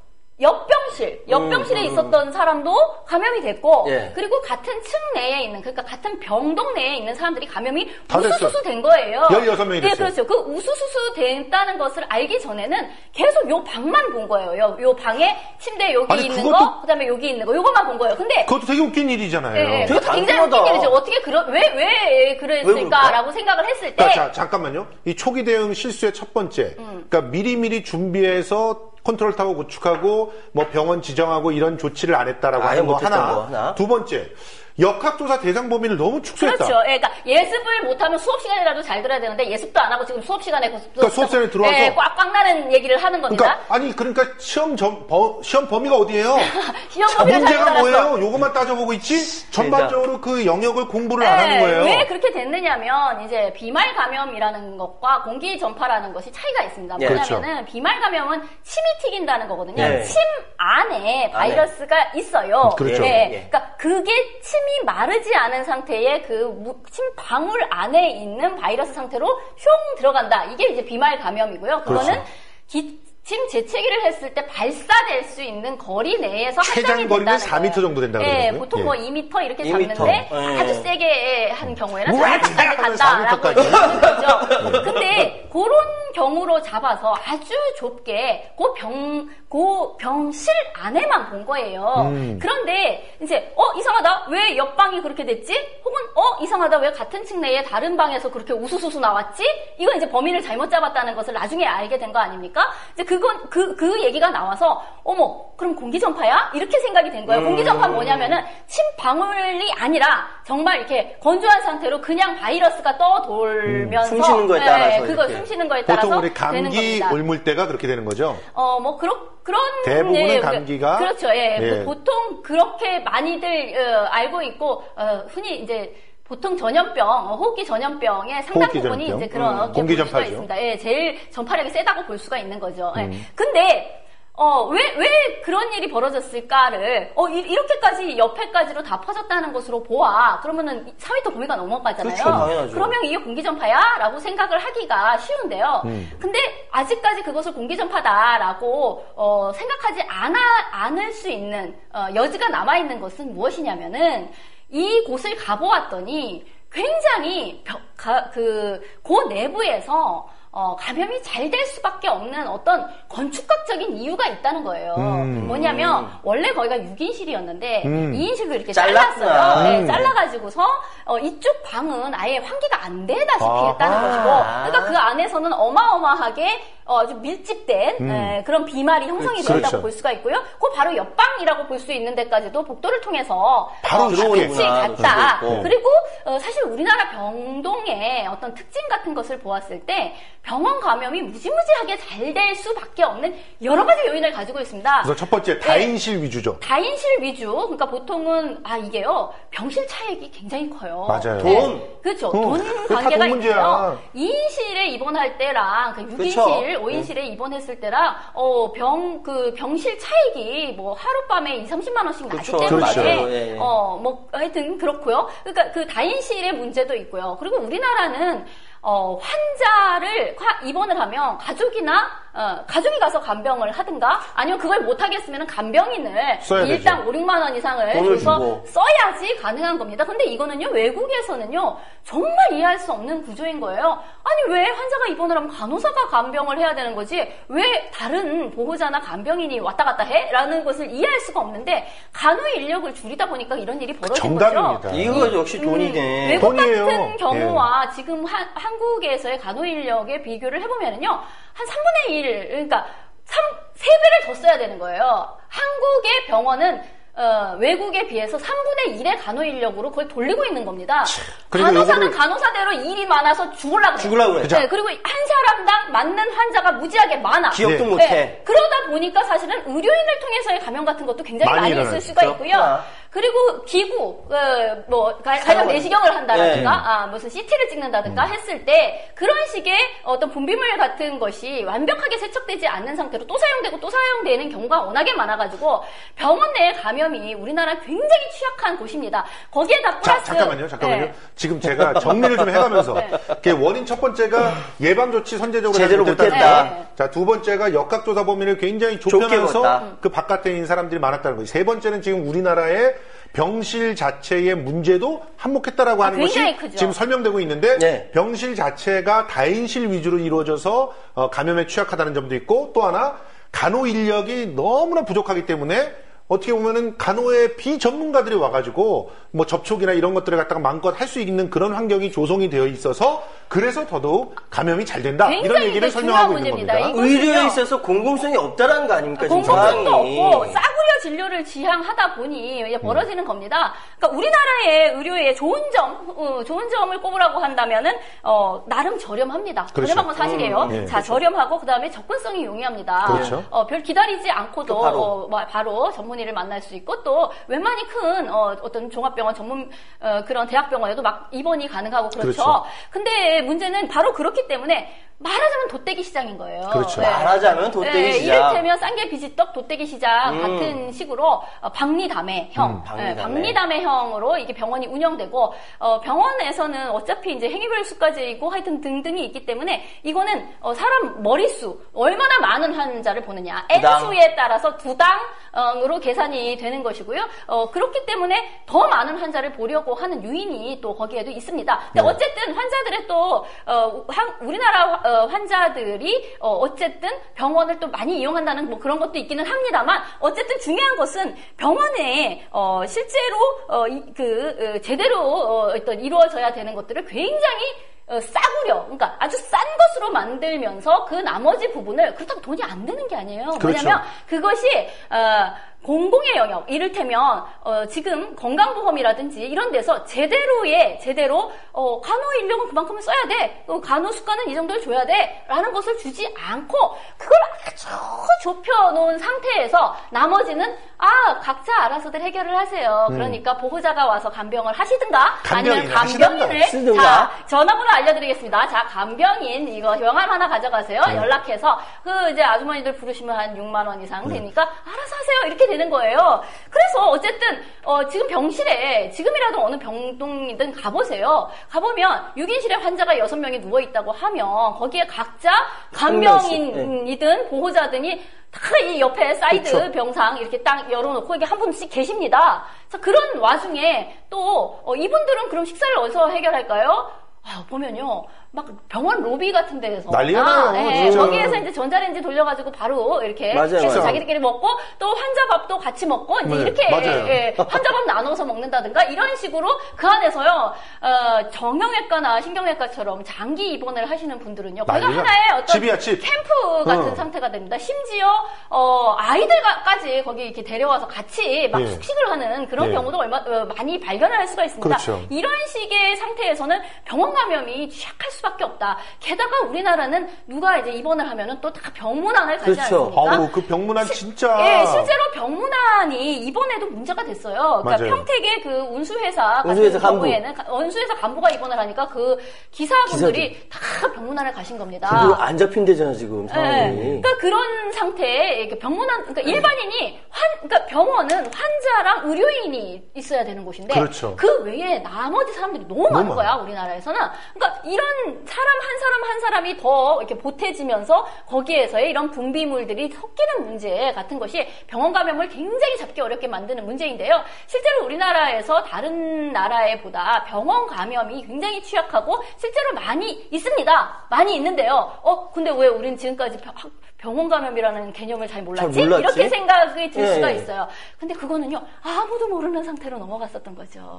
옆병실에 있었던 사람도 감염이 됐고, 예. 그리고 같은 층 내에 있는, 그러니까 같은 병동 내에 있는 사람들이 감염이 다 우수수수 된 거예요. 16명이 됐어요. 네, 그렇죠. 그 우수수수 됐다는 것을 알기 전에는 계속 요 방만 본 거예요. 요 방에 침대 여기 아니, 있는 그것도- 거, 그다음에 여기 있는 거, 요것만 본 거예요. 근데 그것도 되게 웃긴 일이잖아요. 네, 되게 그것도 굉장히 단순하다. 웃긴 일이죠. 어떻게 왜 그랬을까라고 생각을 했을 때, 자, 잠깐만요. 이 초기 대응 실수의 첫 번째. 그러니까 미리미리 준비해서 컨트롤 타워 구축하고 뭐 병원 지정하고 이런 조치를 안 했다라고 아예 하는 거 못했던 하나. 거 하나. 두 번째. 역학조사 대상 범위를 너무 축소했다. 그렇죠. 예, 그러니까 예습을 못하면 수업 시간이라도 잘 들어야 되는데 예습도 안 하고 지금 수업 시간에 그러니까 수업 시간에 들어와서 예, 꽉꽉 나는 얘기를 하는 겁니다. 그러니까 시험 범위가 어디예요? 시험 범위를 문제가 잘 뭐예요? 알았어. 요것만 따져보고 있지? 전반적으로 그 영역을 공부를 안 하는 거예요. 왜 그렇게 됐느냐면 이제 비말 감염이라는 것과 공기 전파라는 것이 차이가 있습니다. 예. 뭐냐면은 비말 감염은 침이 튀긴다는 거거든요. 예. 침 안에 바이러스가 있어요. 그렇죠. 예. 예. 그러니까 그게 침이 마르지 않은 상태에 그 침 방울 안에 있는 바이러스 상태로 흉 들어간다. 이게 이제 비말 감염이고요. 그거는 그렇죠. 기침 재채기를 했을 때 발사될 수 있는 거리 내에서 최장 확장이 거리는 된다는 4m 거예요. 정도 된다고 예, 그러더라고요. 보통 예. 뭐 2m 이렇게 2m. 잡는데 예. 아주 세게 한 경우에는 우와, 4m까지 하면 간다라고 4m 까지. 얘기하는 거죠. 근데 그런 경우로 잡아서 아주 좁게 그 병실 안에만 본 거예요. 그런데 이제 이상하다. 왜 옆방이 그렇게 됐지? 혹은 이상하다. 왜 같은 층 내에 다른 방에서 그렇게 우수수수 나왔지? 이건 이제 범인을 잘못 잡았다는 것을 나중에 알게 된 거 아닙니까? 이제 그건 그 얘기가 나와서 그럼 공기 전파야? 이렇게 생각이 된 거예요. 공기 전파 뭐냐면은 침 방울이 아니라 정말 이렇게 건조한 상태로 그냥 바이러스가 떠돌면서 숨 쉬는 거에 따라서 그거 이렇게. 숨 쉬는 거에 따라서 보통 우리 되는 감기 겁니다. 옮을 때가 그렇게 되는 거죠? 그런 대부분은 감기가 그렇죠. 예. 예. 보통 그렇게 많이들 알고 있고 흔히 이제 보통 전염병, 호흡기 전염병의 상당 호흡기 부분이 전염병. 이제 그렇게 공기 볼 수가 전파죠. 있습니다. 예, 제일 전파력이 세다고 볼 수가 있는 거죠. 예. 근데 왜 그런 일이 벌어졌을까를, 이렇게까지 옆에까지로 다 퍼졌다는 것으로 보아. 그러면은 4m 범위가 넘어가잖아요. 그렇죠, 당연하죠. 그러면 이게 공기전파야? 라고 생각을 하기가 쉬운데요. 근데 아직까지 그것을 공기전파다라고, 생각하지 않을 수 있는, 여지가 남아있는 것은 무엇이냐면은, 이 곳을 가보았더니 굉장히 그 내부에서 감염이 잘 될 수밖에 없는 어떤 건축학적인 이유가 있다는 거예요. 뭐냐면 원래 거기가 6인실이었는데 2인실로 이렇게 잘랐구나. 잘랐어요. 네, 잘라가지고서 이쪽 방은 아예 환기가 안 되다시피 했다는 것이고, 그러니까 그 안에서는 어마어마하게 아주 밀집된 그런 비말이 형성이 그렇죠. 된다고 볼 수가 있고요. 그 바로 옆방이라고 볼 수 있는 데까지도 복도를 통해서 바로 같이 들어오는구나, 갔다. 들어오고 있고. 그리고 사실 우리나라 병동의 어떤 특징 같은 것을 보았을 때 병원 감염이 무지무지하게 잘 될 수밖에 없는 여러 가지 요인을 가지고 있습니다. 그래서 첫 번째 다인실 위주죠. 다인실 위주. 그러니까 보통은 이게요. 병실 차액이 굉장히 커요. 맞아요. 돈. 그렇죠. 어, 돈 그게 다 관계가 돈 문제야. 있어요. 2인실에 입원할 때랑 6인실, 그쵸. 5인실에 입원했을 때랑 병실 차익이 뭐 하룻밤에 2-30만 원씩 나기 그쵸. 때문에 그렇죠. 예, 예. 뭐 하여튼 그렇고요. 그러니까 그 다인실의 문제도 있고요. 그리고 우리나라는 환자를 입원을 하면 가족이 가서 간병을 하든가 아니면 그걸 못하겠으면 간병인을 써야 일당 되죠. 5-6만 원 이상을 돈을 줘서 주고. 써야지 가능한 겁니다. 근데 이거는요, 외국에서는요, 정말 이해할 수 없는 구조인 거예요. 아니, 왜 환자가 입원을 하면 간호사가 간병을 해야 되는 거지? 왜 다른 보호자나 간병인이 왔다 갔다 해? 라는 것을 이해할 수가 없는데, 간호 인력을 줄이다 보니까 이런 일이 벌어진 정답입니다. 거죠. 이거 역시 돈이네. 외국 돈이에요. 같은 경우와 지금 한국에서의 간호 인력의 비교를 해보면은요, 한 3분의 1, 그러니까 3배를 더 써야 되는 거예요. 한국의 병원은 외국에 비해서 3분의 1의 간호 인력으로 그걸 돌리고 있는 겁니다. 그러니까 간호사는 요거를- 간호사대로 일이 많아서 죽으려고 그래요. 그래. 네, 그리고 한 사람당 맞는 환자가 무지하게 많아. 기억도 네. 못해. 네, 그러다 보니까 사실은 의료인을 통해서의 감염 같은 것도 굉장히 많이 많이 일어나요. 있을 수가 있고요. 그렇구나. 그리고 기구, 가령 내시경을 한다든가, 무슨 CT를 찍는다든가 했을 때 그런 식의 어떤 분비물 같은 것이 완벽하게 세척되지 않는 상태로 또 사용되고 또 사용되는 경우가 워낙에 많아가지고 병원 내 감염이 우리나라 굉장히 취약한 곳입니다. 거기에다 플러스. 잠깐만요. 네. 지금 제가 정리를 좀 해가면서 원인 첫 번째가 예방조치 선제적으로 제대로 못했다. 네. 자, 두 번째가 역학조사 범위를 굉장히 좁혀면서 그 바깥에 있는 사람들이 많았다는 거예요. 세 번째는 지금 우리나라의 병실 자체의 문제도 한몫했다라고 하는 것이 크죠. 지금 설명되고 있는데 병실 자체가 다인실 위주로 이루어져서 감염에 취약하다는 점도 있고 또 하나 간호 인력이 너무나 부족하기 때문에 어떻게 보면은 간호의 비전문가들이 와가지고 뭐 접촉이나 이런 것들을 갖다가 마음껏 할 수 있는 그런 환경이 조성이 되어 있어서 그래서 더더욱 감염이 잘 된다 이런 얘기를 설명하고 있는 겁니다. 의료에 있어서 공공성이 없다라는 거 아닙니까? 공공성도 없고 싸구려 진료를 지향하다 보니 벌어지는 겁니다. 그러니까 우리나라의 의료에 좋은 점을 꼽으라고 한다면은 나름 저렴합니다. 그렇죠. 저렴한 건 사실이에요. 자, 그렇죠. 저렴하고 그다음에 접근성이 용이합니다. 그렇죠. 별 기다리지 않고도 바로 전문의를 만날 수 있고 또 웬만히 큰 어떤 종합병원 전문 그런 대학병원에도 막 입원이 가능하고 그렇죠. 근데 문제는 바로 그렇기 때문에 말하자면 돗대기 시장인 거예요. 그렇죠. 말하자면 돗대기 시장. 이를테면 쌍게 비지떡 돗대기 시장 같은 식으로 박리담회형, 박리담회형으로 이게 병원이 운영되고 병원에서는 어차피 이제 행위별 수까지 있고 하여튼 등등이 있기 때문에 이거는 사람 머릿수 얼마나 많은 환자를 보느냐 N수에 따라서 두당으로 계산이 되는 것이고요. 그렇기 때문에 더 많은 환자를 보려고 하는 유인이 또 거기에도 있습니다. 근데 어쨌든 환자들의 또 우리나라 환자들이 어쨌든 병원을 또 많이 이용한다는 뭐 그런 것도 있기는 합니다만 어쨌든 중요한 것은 병원에 실제로 제대로 어떤 이루어져야 되는 것들을 굉장히 싸구려, 그러니까 아주 싼 것으로 만들면서 그 나머지 부분을 그렇다고 돈이 안 드는 게 아니에요. 그렇죠. 왜냐하면 그것이 공공의 영역, 이를테면 지금 건강보험이라든지 이런 데서 제대로 간호 인력은 그만큼은 써야 돼, 간호 수가는 이 정도를 줘야 돼 라는 것을 주지 않고 그걸 아주 좁혀놓은 상태에서 나머지는 각자 알아서들 해결을 하세요. 그러니까 보호자가 와서 간병을 하시든가 아니면 간병인을 쓰든가. 전화번호 알려드리겠습니다. 자, 간병인 이거 명함 하나 가져가세요. 연락해서 이제 아주머니들 부르시면 한 6만 원 이상 되니까 알아서 하세요. 이렇게 되는 거예요. 그래서 어쨌든 지금 병실에 지금이라도 어느 병동이든 가보세요. 가보면 6인실에 환자가 6명이 누워있다고 하면 거기에 각자 간병인이든 보호자든이 다 이 옆에 사이드 그렇죠. 병상 이렇게 딱 열어놓고 이게 한 분씩 계십니다. 자, 그런 와중에 또 이분들은 그럼 식사를 어디서 해결할까요? 보면요, 막 병원 로비 같은 데에서 난리가 나요. 거기에서 이제 전자레인지 돌려가지고 바로 이렇게 자기들끼리 먹고 또 환자 밥도 같이 먹고 이제 이렇게 환자 밥 나눠서 먹는다든가 이런 식으로 그 안에서요 정형외과나 신경외과처럼 장기 입원을 하시는 분들은요 거기가 하나의 어떤 캠프 같은 상태가 됩니다. 심지어 아이들까지 거기 이렇게 데려와서 같이 막 숙식을 하는 그런 경우도 많이 발견을 할 수가 있습니다. 그렇죠. 이런 식의 상태에서는 병원 감염이 취약할 수밖에 없다. 게다가 우리나라는 누가 이제 입원을 하면은 또 다 병문안을 가지 않습니까? 그 병문안 진짜. 실제로 병문안이 이번에도 문제가 됐어요. 그러니까 평택의 그 운수회사 간부에는 운수회사 간부가 입원을 하니까 그 기사분들이 다 병문안을 가신 겁니다. 그리고 안 잡힌 데잖아 지금 상황이. 그러니까 그런 상태에 병문안, 그러니까 일반인이 그러니까 병원은 환자랑 의료인이 있어야 되는 곳인데 그렇죠. 그 외에 나머지 사람들이 너무 많은 거야 우리나라에서는. 그러니까 이런 사람 한 사람이 더 이렇게 보태지면서 거기에서의 이런 분비물들이 섞이는 문제 같은 것이 병원 감염을 굉장히 잡기 어렵게 만드는 문제인데요. 실제로 우리나라에서 다른 나라에 보다 병원 감염이 굉장히 취약하고 실제로 많이 있습니다. 많이 있는데요. 근데 왜 우린 지금까지 병원 감염이라는 개념을 잘 몰랐지? 이렇게 생각이 들 수가 있어요. 근데 그거는요, 아무도 모르는 상태로 넘어갔었던 거죠.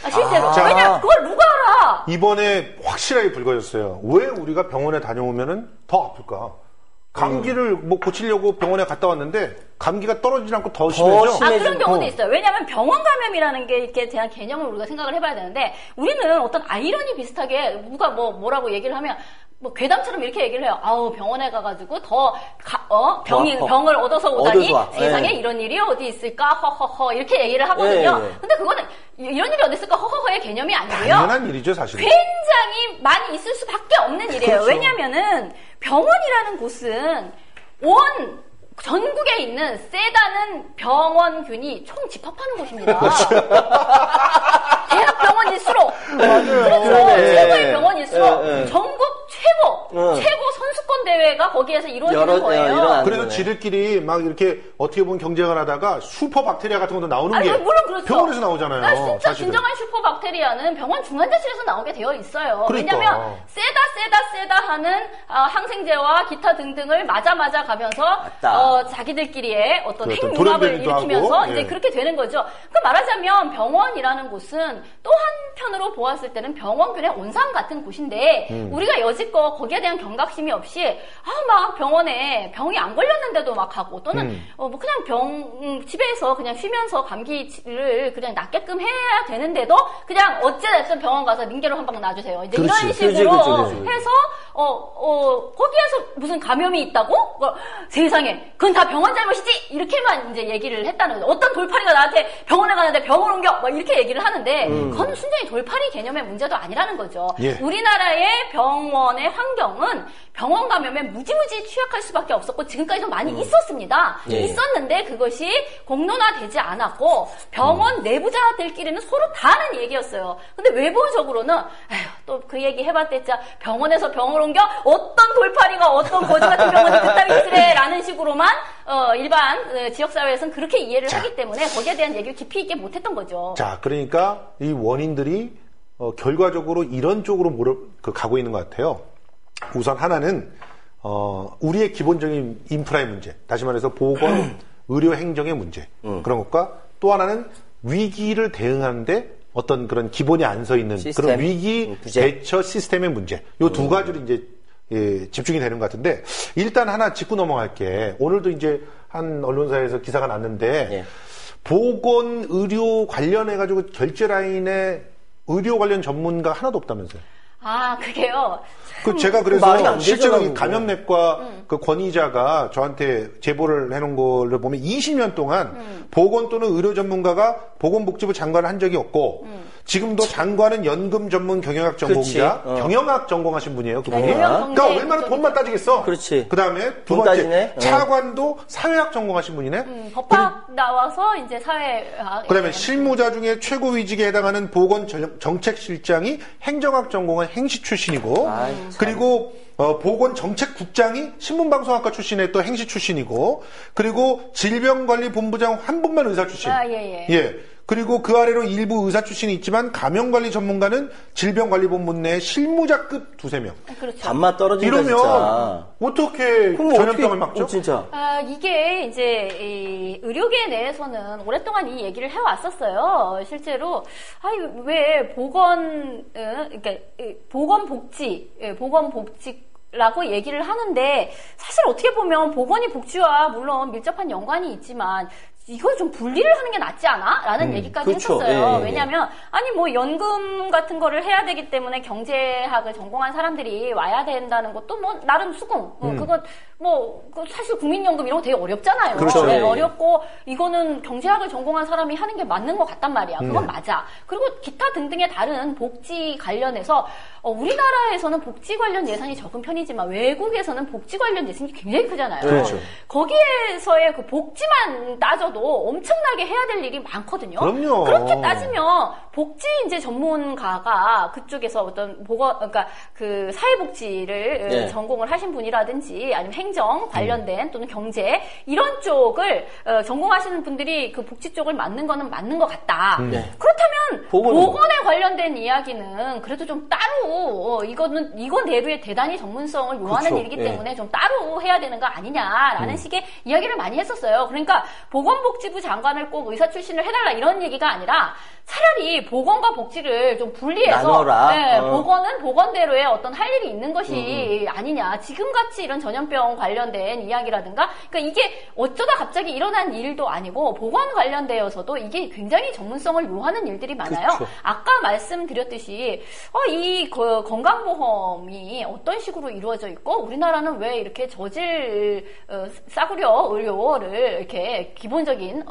실제로. 왜냐면 그걸 누가 알아? 이번에 확실하게 불거졌어요. 왜 우리가 병원에 다녀오면은 더 아플까? 감기를 고치려고 병원에 갔다 왔는데 감기가 떨어지지 않고 더 심해져. 그런 경우도 있어요. 왜냐하면 병원 감염이라는 게 이렇게 대한 개념을 우리가 생각을 해봐야 되는데 우리는 어떤 아이러니 비슷하게 누가 뭐라고 얘기를 하면 뭐 괴담처럼 이렇게 얘기를 해요. 아우 병원에 가가지고 병을 얻어서 오다니 세상에 네. 이런 일이 어디 있을까 허허허 이렇게 얘기를 하거든요. 네. 근데 그거는 이런 일이 어디 있을까 허허허의 개념이 아니고요. 당연한 일이죠, 사실은. 굉장히 많이 있을 수밖에 없는 일이에요. 그렇죠. 왜냐하면은 병원이라는 곳은 온 전국에 있는 세다는 병원균이 총 집합하는 곳입니다. 대학병원일수록 그렇죠. 최고의 병원일수록 전국 최고 선수권 대회가 거기에서 이루어지는 거예요. 그래서 지들끼리 막 이렇게 어떻게 보면 경쟁을 하다가 슈퍼 박테리아 같은 것도 나오는 게 물론 그렇죠. 병원에서 나오잖아요. 진짜 사실은. 진정한 슈퍼박테리아는 병원 중환자실에서 나오게 되어 있어요. 그러니까. 왜냐하면 세다 하는 항생제와 기타 등등을 맞아 가면서 자기들끼리의 어떤 핵융합을 일으키면서 하고, 이제 예. 그렇게 되는 거죠. 그러니까 말하자면 병원이라는 곳은 또 한편으로 보았을 때는 병원균의 온상 같은 곳인데 우리가 여지껏 거기에 대한 경각심이 없이 막 병원에 병이 안 걸렸는데도 막 가고 또는 뭐 그냥 집에서 그냥 쉬면서 감기를 그냥 낫게끔 해야 되는데도 그냥 어찌됐든 병원 가서 링겔로 한 방 놔주세요. 이제 그렇지. 이런 식으로 그렇지. 해서 거기에서 무슨 감염이 있다고? 세상에 그건 다 병원 잘못이지 이렇게만 이제 얘기를 했다는 거죠. 어떤 돌팔이가 나한테 병원에 가는데 병원 옮겨 막 이렇게 얘기를 하는데 그건 순전히 돌팔이 개념의 문제도 아니라는 거죠. 예. 우리나라의 병원의 환경은 병원 감염에 무지무지 취약할 수밖에 없었고 지금까지도 많이 있었습니다. 예. 있었는데 그것이 공론화되지 않았고 병원 내부자들끼리는 서로 다 하는 얘기였어요. 근데 외부적으로는 또 그 얘기 해봤댔자 병원에서 병을 옮겨 어떤 돌팔이가 어떤 거지 같은 병원이 그따위 짓을 라는 식으로만 일반 지역사회에서는 그렇게 이해를 하기 때문에 거기에 대한 얘기를 깊이 있게 못했던 거죠. 자, 그러니까 이 원인들이 결과적으로 이런 쪽으로 가고 있는 것 같아요. 우선 하나는 우리의 기본적인 인프라의 문제, 다시 말해서 보건, 의료 행정의 문제 그런 것과 또 하나는 위기를 대응하는데 어떤 그런 기본이 안 서 있는 시스템, 그런 위기 부재. 대처 시스템의 문제. 요 두 가지로 이제 집중이 되는 것 같은데 일단 하나 짚고 넘어갈게. 오늘도 이제 한 언론사에서 기사가 났는데 예. 보건 의료 관련해 가지고 결제 라인에 의료 관련 전문가 하나도 없다면서요? 그게요. 제가 말이 그래서 안 실제로 되잖아, 이 감염랩과 그 권위자가 저한테 제보를 해놓은 거를 보면 20년 동안 보건 또는 의료 전문가가 보건복지부 장관을 한 적이 없고 지금도 장관은 연금 전문 경영학 전공자, 그렇지. 경영학 전공하신 분이에요. 그분이. 경영 그러니까 경제 얼마나 그쪽이죠. 돈만 따지겠어. 그렇지. 그 다음에 두 돈 번째 따지네. 차관도 사회학 전공하신 분이네. 법학 나와서 이제 사회학. 그다음에 실무자 중에 최고위직에 해당하는 보건정책실장이 행정학 전공은 행시 출신이고 아이, 그리고 보건정책국장이 신문방송학과 출신의 또 행시 출신이고 그리고 질병관리본부장 한 분만 의사 출신. 예. 그리고 그 아래로 일부 의사 출신이 있지만 감염관리 전문가는 질병관리본부 내 실무자급 2-3명. 그렇죠. 밥맛 떨어진다 이러면 진짜. 어떻게 그럼 전염병을 막죠? 진짜. 이게 이제 이 의료계 내에서는 오랫동안 이 얘기를 해왔었어요. 실제로 왜 그러니까 보건복지라고 얘기를 하는데 사실 어떻게 보면 보건이 복지와 물론 밀접한 연관이 있지만 이걸 좀 분리를 하는 게 낫지 않아? 라는 얘기까지 그렇죠. 했었어요. 예. 왜냐하면 뭐 연금 같은 거를 해야 되기 때문에 경제학을 전공한 사람들이 와야 된다는 것도 뭐 나름 수긍. 그건 사실 국민연금 이런 거 되게 어렵잖아요. 그렇죠. 네, 예. 어렵고 이거는 경제학을 전공한 사람이 하는 게 맞는 것 같단 말이야. 그건 맞아. 그리고 기타 등등의 다른 복지 관련해서 우리나라에서는 복지 관련 예산이 적은 편이지만 외국에서는 복지 관련 예산이 굉장히 크잖아요. 그렇죠. 거기에서의 그 복지만 따져도 엄청나게 해야 될 일이 많거든요. 그럼요. 그렇게 따지면 복지 이제 전문가가 그쪽에서 어떤 그러니까 그 사회복지를 예. 전공을 하신 분이라든지 아니면 행정 관련된 또는 경제 이런 쪽을 전공하시는 분들이 그 복지 쪽을 맡는 거는 맞는 것 같다. 네. 그렇다면 보건은 보건에 관련된 이야기는 그래도 좀 따로 이건 대루의 대단히 전문성을 요하는 그렇죠. 일이기 예. 때문에 좀 따로 해야 되는 거 아니냐라는 식의 이야기를 많이 했었어요. 그러니까 보건복지부 장관을 꼭 의사 출신을 해달라 이런 얘기가 아니라 차라리 보건과 복지를 좀 분리해서 나눠라. 보건은 보건대로의 어떤 할 일이 있는 것이 아니냐. 지금같이 이런 전염병 관련된 이야기라든가 그러니까 이게 어쩌다 갑자기 일어난 일도 아니고 보건 관련되어서도 이게 굉장히 전문성을 요하는 일들이 많아요. 그쵸. 아까 말씀드렸듯이 이 건강보험이 어떤 식으로 이루어져 있고 우리나라는 왜 이렇게 싸구려 의료를 이렇게 기본적인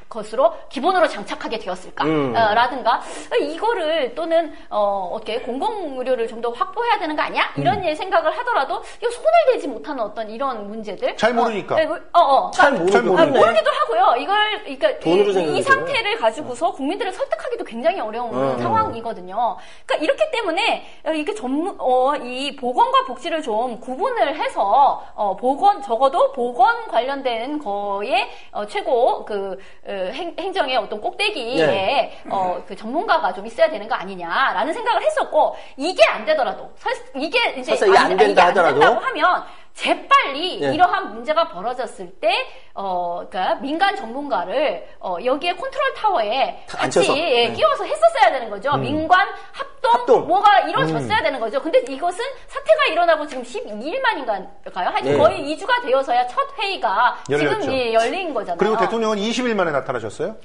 것으로 기본으로 장착하게 되었을까? 라든가 이거를 또는 어떻게 공공의료를 좀 더 확보해야 되는 거 아니야? 이런 생각을 하더라도 이거 손을 대지 못하는 어떤 이런 문제들 잘 모르니까. 잘 모르겠네. 모르기도 하고요. 그러니까 돈으로 이 생각해요. 상태를 가지고서 국민들을 설득하기도 굉장히 어려운 상황이거든요. 그러니까 이렇기 때문에 이게 이 보건과 복지를 좀 구분을 해서 적어도 보건 관련된 거에 최고 행정의 어떤 꼭대기에 그 전문가가 좀 있어야 되는 거 아니냐라는 생각을 했었고 이게 안 되더라도 이게 이제 설사 이게 안 된다 하더라도 된다고 하면 재빨리 이러한 문제가 벌어졌을 때, 그러니까 민간 전문가를 여기에 컨트롤 타워에 같이 끼워서 했었어야 되는 거죠. 민관 합동 뭐가 이루어졌어야 되는 거죠. 근데 이것은 사태가 일어나고 지금 12일 만인가요? 하여튼 거의 2주가 되어서야 첫 회의가 열렸죠. 지금 열린 거잖아요. 그리고 대통령은 20일 만에 나타나셨어요.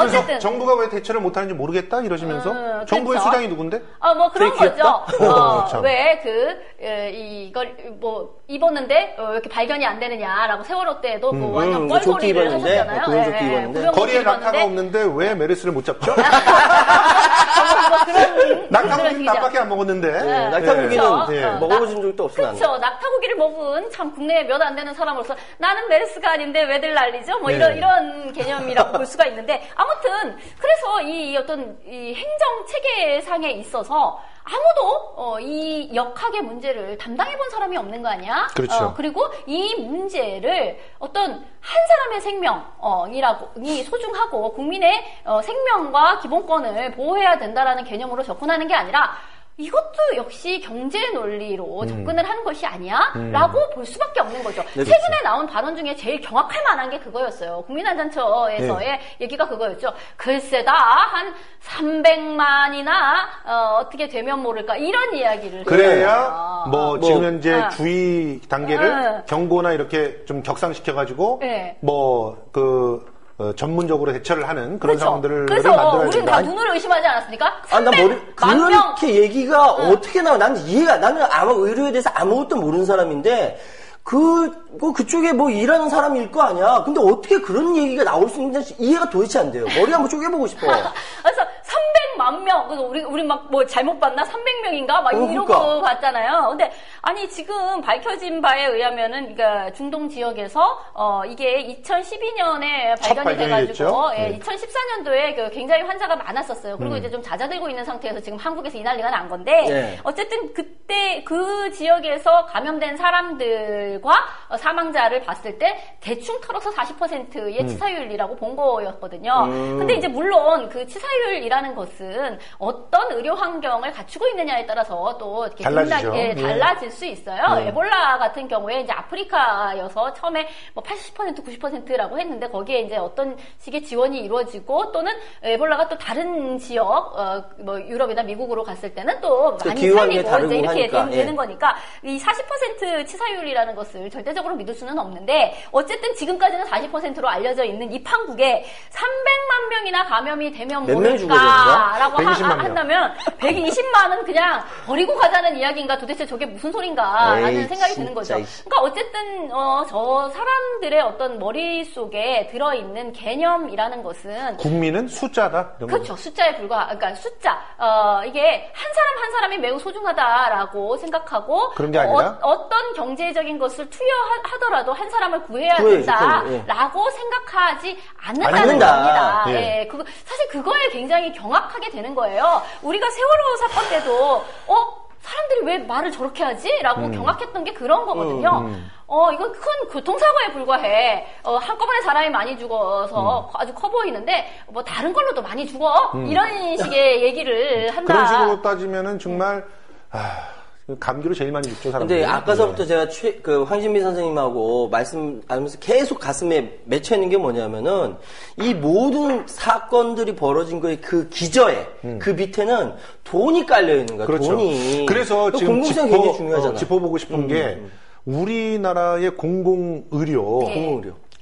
어쨌든 정부가 왜 대처를 못하는지 모르겠다 이러시면서 정부의 그쵸? 수장이 누군데? 뭐 그런 거죠. 참. 왜 이걸 뭐 입었는데 이렇게 발견이 안 되느냐라고 세월호 때도 뭐 완전 뻘소리를 하셨잖아요. 구명조끼 입었는데 거리에 낙타가 없는데 왜 메르스를 못 잡죠? 뭐 그런 낙타고기는 낙밖에 안 먹었는데. 낙타고기는 먹어보신 적도 없으면 안 돼. 그렇죠. 낙타고기를 먹은 참 국내에 몇 안 되는 사람으로서 나는 메르스가 아닌데 왜들 난리죠? 뭐 이런 개념이라고 볼 수가 있는데 아무튼 그래서 이 어떤 이 행정 체계상에 있어서 아무도 이 역학의 문제를 담당해본 사람이 없는 거 아니야? 그렇죠. 그리고 이 문제를 어떤 한 사람의 생명이 소중하고 국민의 생명과 기본권을 보호해야 된다라는 개념으로 접근하는 게 아니라 이것도 역시 경제 논리로 접근을 하는 것이 아니야? 라고 볼 수밖에 없는 거죠. 네, 최근에 나온 발언 중에 제일 경악할 만한 게 그거였어요. 국민안전처에서의 얘기가 그거였죠. 글쎄다, 한 300만이나 어떻게 되면 모를까 이런 이야기를 그래야 지금 현재 주의 단계를 경고나 이렇게 좀 격상시켜가지고 전문적으로 대처를 하는 그런 상황들을 그래서 만들어야 우리는 된다. 다 눈으로 의심하지 않았습니까? 난 그렇게 얘기가 어떻게 나와? 나는 아마 의료에 대해서 아무것도 모르는 사람인데, 그쪽에 뭐 일하는 사람일 거 아니야. 근데 어떻게 그런 얘기가 나올 수 있는지 이해가 도대체 안 돼요. 머리 한번 쪼개보고 싶어. 그래서 300만 명, 우리 막 뭐 잘못 봤나? 300명인가? 막 이러고 봤잖아요. 근데 아니 지금 밝혀진 바에 의하면은 그러니까 중동 지역에서 이게 2012년에 발견이 돼가지고 2014년도에 굉장히 환자가 많았었어요. 그리고 이제 좀 잦아들고 있는 상태에서 지금 한국에서 이 난리가 난 건데 어쨌든 그때 그 지역에서 감염된 사람들과 사망자를 봤을 때 대충 털어서 40%의 치사율이라고 본 거였거든요. 근데 이제 물론 그 치사율이라는 것은 어떤 의료 환경을 갖추고 있느냐에 따라서 또 이렇게 달라지죠. 달라질 수 있어요. 에볼라 같은 경우에 이제 아프리카여서 처음에 뭐 80% 90%라고 했는데 거기에 이제 어떤 식의 지원이 이루어지고 또는 에볼라가 또 다른 지역 뭐 유럽이나 미국으로 갔을 때는 또 많이 살리고 이제 이렇게 되는 거니까 이 40% 치사율이라는 것을 절대적으로 믿을 수는 없는데 어쨌든 지금까지는 40%로 알려져 있는 이 판국에 300만 명이나 감염이 되면 모를까라고 한다면 120만은 그냥 버리고 가자는 이야기인가 도대체 저게 무슨 소린가라는 생각이 드는 거죠. 그러니까 어쨌든 저 사람들의 어떤 머릿속에 들어있는 개념이라는 것은 국민은 숫자다. 그렇죠. 숫자에 그러니까 숫자. 이게 한 사람 한 사람이 매우 소중하다라고 생각하고 그런 게 아니라 어떤 경제적인 것을 투여하더라도 한 사람을 구해야 된다라고 생각하지 않는다는 겁니다. 사실 그거에 굉장히 경악하게 되는 거예요. 우리가 세월호 사건 때도 사람들이 왜 말을 저렇게 하지? 라고 경악했던 게 그런 거거든요. 이건 큰 교통사고에 불과해. 한꺼번에 사람이 많이 죽어서 아주 커 보이는데, 뭐 다른 걸로도 많이 죽어? 이런 식의 얘기를 한다. 그런 식으로 따지면은 정말, 감기로 제일 많이 죽죠, 사람들이. 근데 아까서부터 제가 황신미 선생님하고 말씀하면서 계속 가슴에 맺혀있는 게 뭐냐면은 이 모든 사건들이 벌어진 거의 그 기저에 그 밑에는 돈이 깔려있는 거야. 그렇죠. 돈이. 그래서 지금 공공성이 굉장히 중요하잖아. 짚어보고 싶은 게 우리나라의 공공의료.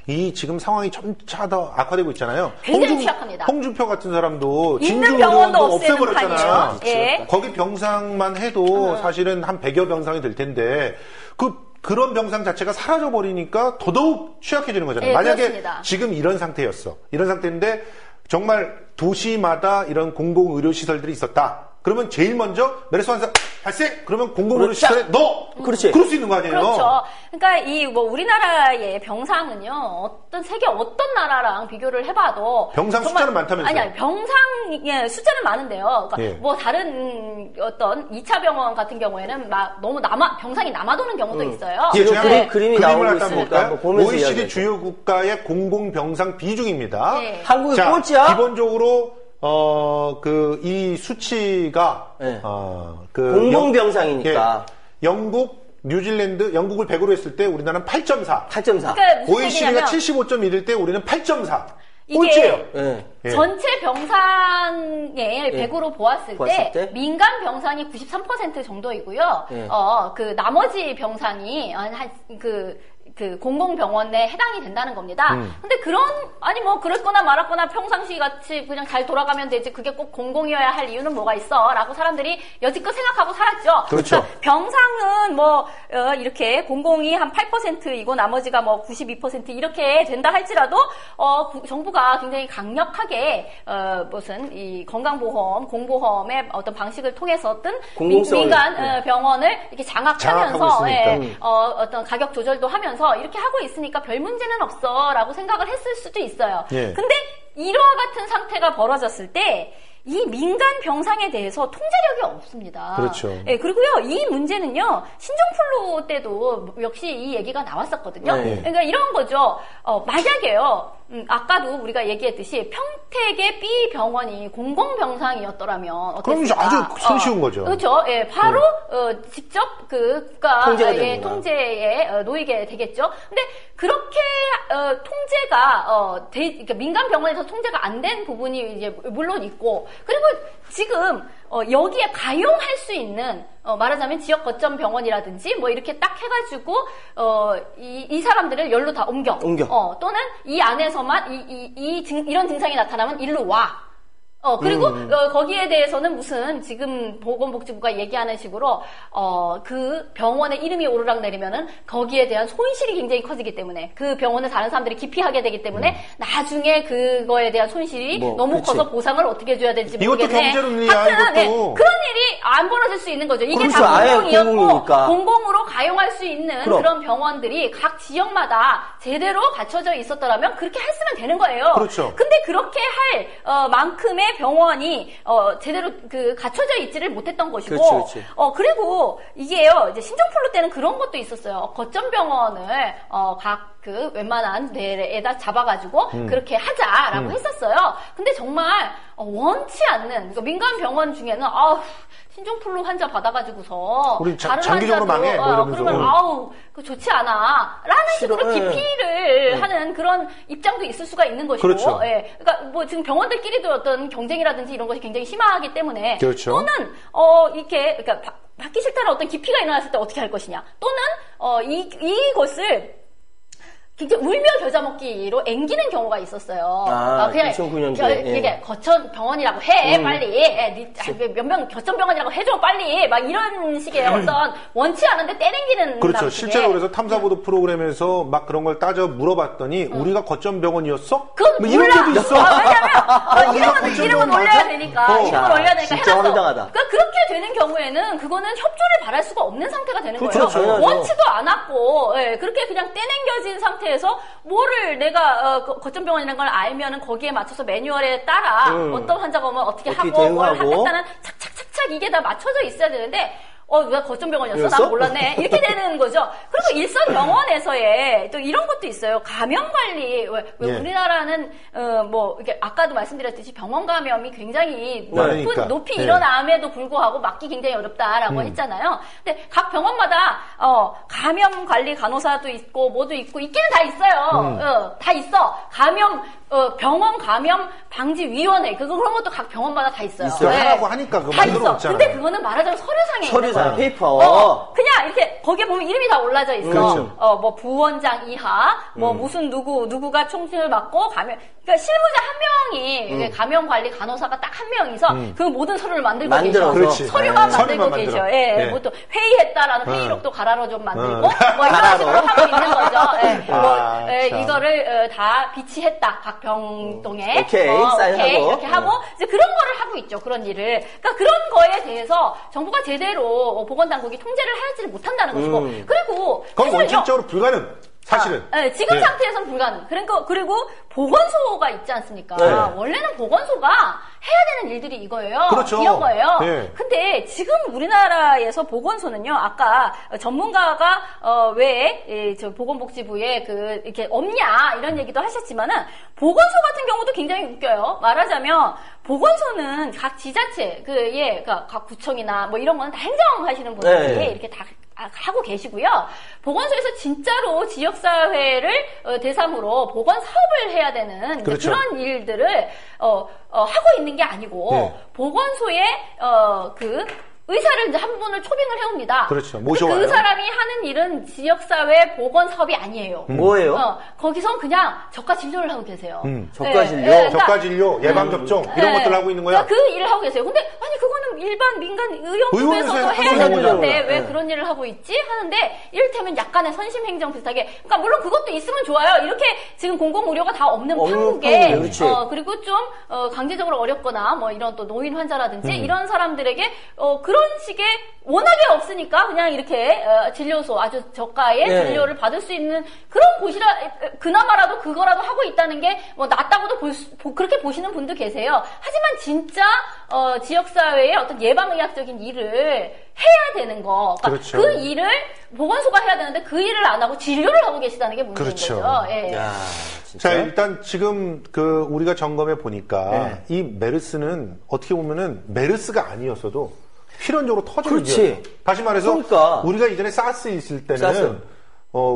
이 지금 상황이 점차 더 악화되고 있잖아요. 굉장히 취약합니다. 홍준표 같은 사람도 있는 병원도 진주의료원도 없애버렸잖아요. 예. 거기 병상만 해도 사실은 한 100여 병상이 될 텐데 그런 병상 자체가 사라져 버리니까 더더욱 취약해지는 거잖아요. 예, 만약에 그렇습니다. 지금 이런 상태였어. 이런 상태인데 정말 도시마다 이런 공공의료시설들이 있었다. 그러면 제일 먼저 메르스 환자 발생! 그러면 공공의료시설에 넣어! 그렇지. 그럴 수 있는 거 아니에요? 그렇죠. 그러니까 이 뭐 우리나라의 병상은요, 어떤 세계 어떤 나라랑 비교를 해봐도 병상 숫자는 많다면서요? 아니 병상의 숫자는 많은데요. 그러니까 예. 뭐 다른 어떤 2차 병원 같은 경우에는 막 너무 병상이 남아도는 경우도 있어요. 예, 제가 그림이 그림을 나오고 갖다 있으니까 볼까요? 한번 보면서 OECD 이야기하죠. 주요 국가의 공공병상 비중입니다. 네. 한국이 자, 꼴찌야? 기본적으로 이 수치가 네. 예, 공공병상이니까. 영국, 뉴질랜드, 영국을 100으로 했을 때 우리나라는 8.4. 8.4. 그러니까 무슨 OECD가 얘기냐면 75.1일 때 우리는 8.4. 이게 꼴찌예요. 예. 예. 전체 병상의 100으로 보았을 보았을 때? 민간 병상이 93% 정도이고요. 예. 그 나머지 병상이 그 공공병원에 해당이 된다는 겁니다. 근데 아니 뭐 그랬거나 말았거나 평상시 같이 그냥 잘 돌아가면 되지 그게 꼭 공공이어야 할 이유는 뭐가 있어? 라고 사람들이 여지껏 생각하고 살았죠. 그렇죠. 그러니까 병상은 이렇게 공공이 한 8%이고 나머지가 뭐 92% 이렇게 된다 할지라도 정부가 굉장히 강력하게 무슨 이 건강보험, 공보험의 어떤 방식을 통해서든 공공성을, 민간 병원을 이렇게 장악하면서 장악하고 있으니까. 어떤 가격 조절도 하면서 이렇게 하고 있으니까 별 문제는 없어라고 생각을 했을 수도 있어요. 예. 근데 이러한 같은 상태가 벌어졌을 때 이 민간 병상에 대해서 통제력이 없습니다. 그렇죠. 예, 그리고요, 이 문제는요, 신종플루 때도 역시 이 얘기가 나왔었거든요. 네. 그러니까 이런 거죠. 만약에요, 아까도 우리가 얘기했듯이 평택의 B 병원이 공공병상이었더라면 그럼 어땠을까? 아주 손쉬운 거죠. 그렇죠. 예, 바로 직접 그 통제가 국가의 되는구나. 통제에 놓이게 되겠죠. 근데 그렇게 통제가 그러니까 민간 병원에서 통제가 안 된 부분이 이제 물론 있고, 그리고 지금 여기에 가용할 수 있는 말하자면 지역 거점 병원이라든지 뭐 이렇게 딱 해가지고 이 사람들을 열로 다 옮겨. 또는 이 안에서만 이런 증상이 나타나면 일로 와. 그리고 거기에 대해서는 무슨 지금 보건복지부가 얘기하는 식으로 그 병원의 이름이 오르락내리면은 거기에 대한 손실이 굉장히 커지기 때문에 그 병원에 다른 사람들이 기피하게 되기 때문에 나중에 그거에 대한 손실이 너무 그렇지. 커서 보상을 어떻게 해줘야 될지 이것도 모르겠네. 경제론리야, 하여튼, 이것도. 그런 일이 안 벌어질 수 있는 거죠. 이게 그렇죠. 다 아예 공공이었고 공공이니까. 공공으로 가용할 수 있는 그럼. 그런 병원들이 각 지역마다 제대로 갖춰져 있었더라면 그렇게 했으면 되는 거예요. 그렇죠. 근데 그렇게 할 만큼의 병원이 제대로 갖춰져 있지를 못했던 것이고, 그렇지. 그리고 이게요, 이제 신종플루 때는 그런 것도 있었어요. 거점 병원을 각 웬만한 데에다 잡아가지고 그렇게 하자라고 했었어요. 근데 정말 원치 않는 그러니까 민간 병원 중에는 신종플루 환자 받아가지고서 우리 다른 장기적으로 환자도 망해, 뭐 이러면서. 그러면 그거 좋지 않아 라는 식으로 싫어. 기피를 하는 그런 입장도 있을 수가 있는 것이고, 그렇죠. 예. 그러니까 뭐 지금 병원들끼리도 어떤 경쟁이라든지 이런 것이 굉장히 심하기 때문에 그렇죠. 또는 이렇게 그러니까 받기 싫다는 어떤 기피가 일어났을 때 어떻게 할 것이냐, 또는 이것을 굉장히 울며 겨자 먹기로 앵기는 경우가 있었어요. 그냥 2009년도에. 이게 거점 병원이라고 해 빨리, 몇 명 거점 병원이라고 해줘 빨리, 막 이런 식의 어떤 원치 않은데 때랭기는 그렇죠. 방식의. 실제로 그래서 탐사보도 프로그램에서 막 그런 걸 따져 물어봤더니 우리가 거점 병원이었어? 그건 뭐 이런 몰라. 데도 있어. 왜냐면 거점 이름은 병원 올려야 맞아? 되니까. 이름을 올려야 되니까 진짜 해놨어. 황당하다. 그러니까 그렇게 되는 경우에는 그거는 협조를 바랄 수가 없는 상태가 되는 그렇죠, 거예요. 당연하죠. 원치도 않았고, 그렇게 그냥 떼냉겨진 상태에서 뭐를 내가 거점 병원이라는 걸 알면은 거기에 맞춰서 매뉴얼에 따라 어떤 환자가 오면 어떻게 어떻게 하고 뭘 대응하고. 하겠다는 착착착착 이게 다 맞춰져 있어야 되는데, 왜 거점 병원이었어? 이랬어? 난 몰랐네. 이렇게 되는 거죠. 그리고 일선 병원에서의 또 이런 것도 있어요. 감염 관리. 왜 예. 우리나라는 이게 아까도 말씀드렸듯이 병원 감염이 굉장히 많으니까. 높이 예. 일어남에도 불구하고 막기 굉장히 어렵다라고 했잖아요. 근데 각 병원마다 감염 관리 간호사도 있고 뭐도 있고 있기는 다 있어요. 다 있어. 병원 감염 방지 위원회 그런 것도 각 병원마다 다 있어요. 있어요. 하라고 하니까 그거 다 있어. 만들어놨잖아요. 근데 그거는 말하자면 서류상에 있는 거예요. 페이퍼. 그냥 그냥 이렇게 거기에 보면 이름이 다 올라져 있어. 그렇죠. 뭐 부원장 이하, 뭐 무슨 누구가 총신을 맡고 가면, 그러니까 실무자 한 명이 감염 관리 간호사가 딱 한 명이서 그 모든 서류를 만들고 계셔. 그렇지. 서류만 네. 만들고 서류만 계셔. 만들어. 예, 네. 뭐 또 회의했다라는 회의록도 가라로 좀 만들고 뭐 이런 식으로 하고 있는 거죠. 예. 아, 뭐 이거를 다 비치했다 각 병동에. 오케이, 사인하고. 이렇게 하고 이제 그런 거를 하고 있죠. 그런 일을. 그러니까 그런 거에 대해서 정부가 제대로 보건당국이 통제를 하지를 못한다는 것이고 그리고 그건 사실은요, 원칙적으로 불가능. 사실은. 네, 지금 네. 상태에서는 불가능. 그러니까 그리고 보건소가 있지 않습니까? 네. 원래는 보건소가 해야 되는 일들이 이거예요. 그렇죠. 이런 거예요. 네. 근데 지금 우리나라에서 보건소는요, 아까 전문가가 왜 저 보건복지부에 이렇게 없냐 이런 얘기도 하셨지만은 보건소 같은 경우도 굉장히 웃겨요. 말하자면 보건소는 각 지자체 각 구청이나 뭐 이런 거는 다 행정하시는 분들이 네. 이렇게 다 하고 계시고요. 보건소에서 진짜로 지역사회를 대상으로 보건 사업을 해야 되는 그렇죠. 그런 일들을 하고 있는 게 아니고 네. 보건소에 의사를 이제 한 분을 초빙을 해옵니다. 그렇죠. 근데 모셔와요. 그 사람이 하는 일은 지역사회 보건 사업이 아니에요. 뭐예요? 거기선 그냥 저가 진료를 하고 계세요. 저가 진료? 그러니까 저가 진료, 예방접종 이런 네. 것들 하고 있는 거야. 그러니까 그 일을 하고 계세요. 근데 아니 그거는 일반 민간 의원급에서도 의원에서 해야 하는 되는 거잖아요. 건데 왜 네. 그런 일을 하고 있지? 하는데 이를테면 약간의 선심행정 비슷하게 그러니까 물론 그것도 있으면 좋아요. 이렇게 지금 공공의료가 다 없는 판국에 판국에, 그렇지. 그리고 좀 강제적으로 어렵거나 뭐 이런 또 노인 환자라든지 이런 사람들에게 그런 식의 워낙에 없으니까 그냥 이렇게 진료소 아주 저가의 네. 진료를 받을 수 있는 그런 곳이라 그나마라도 그거라도 하고 있다는 게 뭐 낫다고도 그렇게 보시는 분도 계세요. 하지만 진짜 지역사회의 어떤 예방의학적인 일을 해야 되는 거 그러니까 그렇죠. 그 일을 보건소가 해야 되는데 그 일을 안 하고 진료를 하고 계시다는 게 문제인 그렇죠. 거죠. 예. 야, 진짜. 자, 일단 지금 우리가 점검해 보니까 이 메르스는 어떻게 보면은 메르스가 아니었어도 필연적으로 터지는 그렇지. 일이었어요. 다시 말해서 그러니까. 우리가 이전에 사스 있을 때는 사스.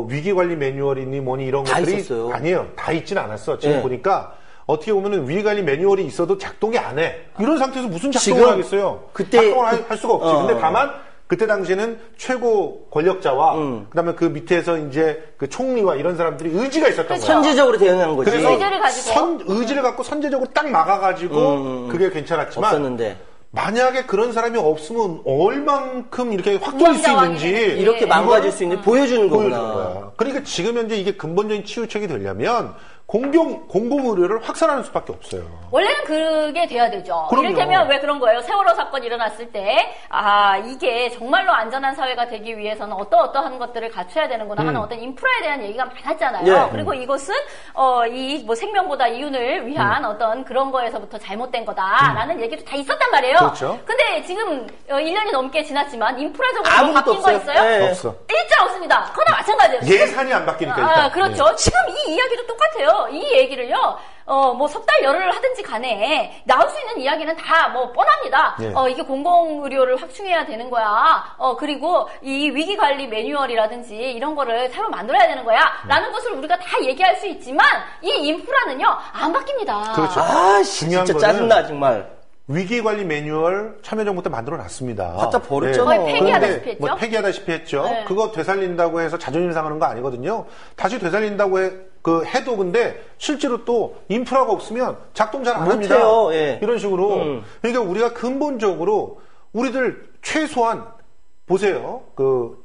위기관리 매뉴얼이니 뭐니 이런 다 것들이 있었어요. 아니에요. 다 있진 않았어. 지금 네. 보니까 어떻게 보면은 위기관리 매뉴얼이 있어도 작동이 안 해. 이런 상태에서 무슨 작동을 지금 하겠어요? 그때 작동을 할 수가 없지. 근데 다만 그때 당시에는 최고 권력자와 그다음에 그 밑에서 이제 그 총리와 이런 사람들이 의지가 있었던 거예요. 선제적으로 대응한 거지. 그래서 의지를 가지고. 의지를 갖고 선제적으로 딱 막아가지고 그게 괜찮았지만 없었는데. 만약에 그런 사람이 없으면 얼만큼 이렇게 확 돌릴 수 있는지 이렇게 망가질 수 있는지 보여주는 보여주는 거구나. 거야. 그러니까 지금 현재 이게 근본적인 치유책이 되려면 공공의료를 확산하는 수밖에 없어요. 원래는 그게 돼야 되죠. 그럼요. 이를테면 왜 그런 거예요? 세월호 사건이 일어났을 때, 이게 정말로 안전한 사회가 되기 위해서는 어떠한 것들을 갖춰야 되는구나 하는 어떤 인프라에 대한 얘기가 많았잖아요. 예. 그리고 이것은, 생명보다 이윤을 위한 어떤 그런 거에서부터 잘못된 거다라는 얘기도 다 있었단 말이에요. 그렇죠. 근데 지금 1년이 넘게 지났지만 인프라적으로 아무것도 바뀐 거 없어요. 있어요? 네. 없어. 일자 없습니다. 그거나 마찬가지예요. 예산이 안 바뀌니까 일단. 그렇죠. 지금 이 이야기도 똑같아요. 이 얘기를요, 석 달 열흘을 하든지 간에, 나올 수 있는 이야기는 다 뻔합니다. 예. 이게 공공의료를 확충해야 되는 거야. 그리고 이 위기관리 매뉴얼이라든지 이런 거를 새로 만들어야 되는 거야. 라는 것을 우리가 다 얘기할 수 있지만, 이 인프라는요, 안 바뀝니다. 그렇죠. 진짜 중요한 거는 짜증나, 정말. 위기관리 매뉴얼 참여정부 때 만들어 놨습니다. 갖다 버렸잖아. 거의 폐기하다시피 그런데 했죠. 뭐 폐기하다시피 했죠. 네. 그거 되살린다고 해서 자존심 상하는 거 아니거든요. 다시 되살린다고 해도 근데 실제로 또 인프라가 없으면 작동 잘 안 합니다. 못해요. 예. 이런 식으로. 그러니까 우리가 근본적으로 우리들 최소한 보세요.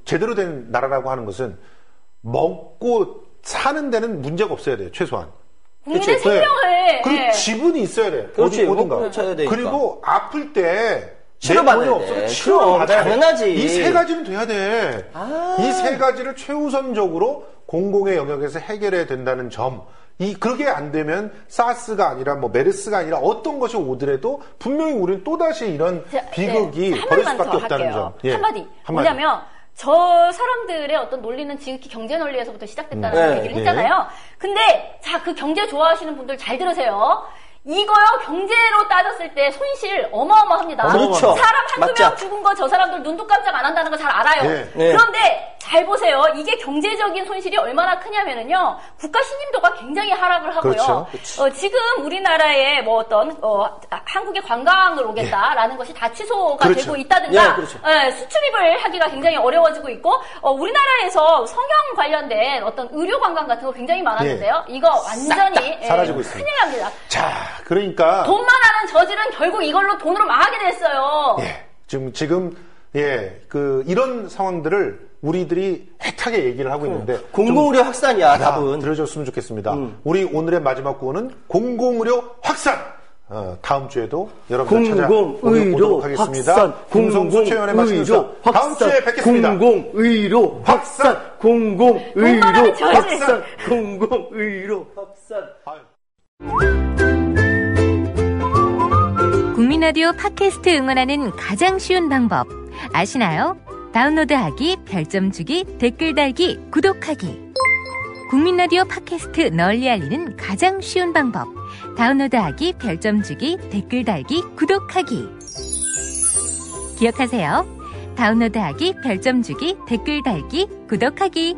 제대로 된 나라라고 하는 것은 먹고 사는 데는 문제가 없어야 돼요. 최소한. 국민의 그치? 생명을. 그리고 예. 지분이 있어야 돼. 그렇지. 어딘가. 먹고 쳐야 되니까. 그리고 아플 때 치료받아야 돈이 돼. 없어도 치료를 그럼, 받아야 돼. 당연하지. 이 세 가지는 돼야 돼. 이 세 가지를 최우선적으로 공공의 영역에서 해결해야 된다는 점. 그게 안 되면 사스가 아니라 메르스가 아니라 어떤 것이 오더라도 분명히 우리는 또다시 이런 비극이 벌일 수밖에 없다는 점. 예. 한마디. 뭐냐면 저 사람들의 어떤 논리는 지극히 경제 논리에서부터 시작됐다는 얘기를 했잖아요. 근데 그 경제 좋아하시는 분들 잘 들으세요. 이거요, 경제로 따졌을 때 손실 어마어마합니다. 그렇죠. 사람 한두 맞죠. 명 죽은 거 저 사람들 눈도 깜짝 안 한다는 거 잘 알아요. 네. 네. 그런데 잘 잘 보세요. 이게 경제적인 손실이 얼마나 크냐면은요. 국가 신임도가 굉장히 하락을 하고요. 그렇죠. 지금 우리나라에 뭐 어떤 한국에 관광을 오겠다라는 것이 다 취소가 그렇죠. 되고 있다든가 예, 그렇죠. 수출입을 하기가 굉장히 어려워지고 있고 우리나라에서 성형 관련된 어떤 의료 관광 같은 거 굉장히 많았는데요. 이거 완전히 사라지고 있습니다. 큰일 납니다. 자, 그러니까 돈만 하는 저질은 결국 이걸로 돈으로 망하게 됐어요. 예, 지금 이런 상황들을 우리들이 애타게 얘기를 하고 있는데 공공의료 확산이야, 답은. 들어줬으면 좋겠습니다. 우리 오늘의 마지막 구호는 공공의료 확산. 다음 주에도 여러분들 찾아오도록 하겠습니다. 김성수 최연의 말씀드렸습니다. 다음 주에 뵙겠습니다. 공공의료 확산, 공공의료 확산, 공공의료 확산. 국민라디오 팟캐스트 응원하는 가장 쉬운 방법 아시나요? 다운로드하기, 별점 주기, 댓글 달기, 구독하기. 국민라디오 팟캐스트 널리 알리는 가장 쉬운 방법. 다운로드하기, 별점 주기, 댓글 달기, 구독하기. 기억하세요. 다운로드하기, 별점 주기, 댓글 달기, 구독하기.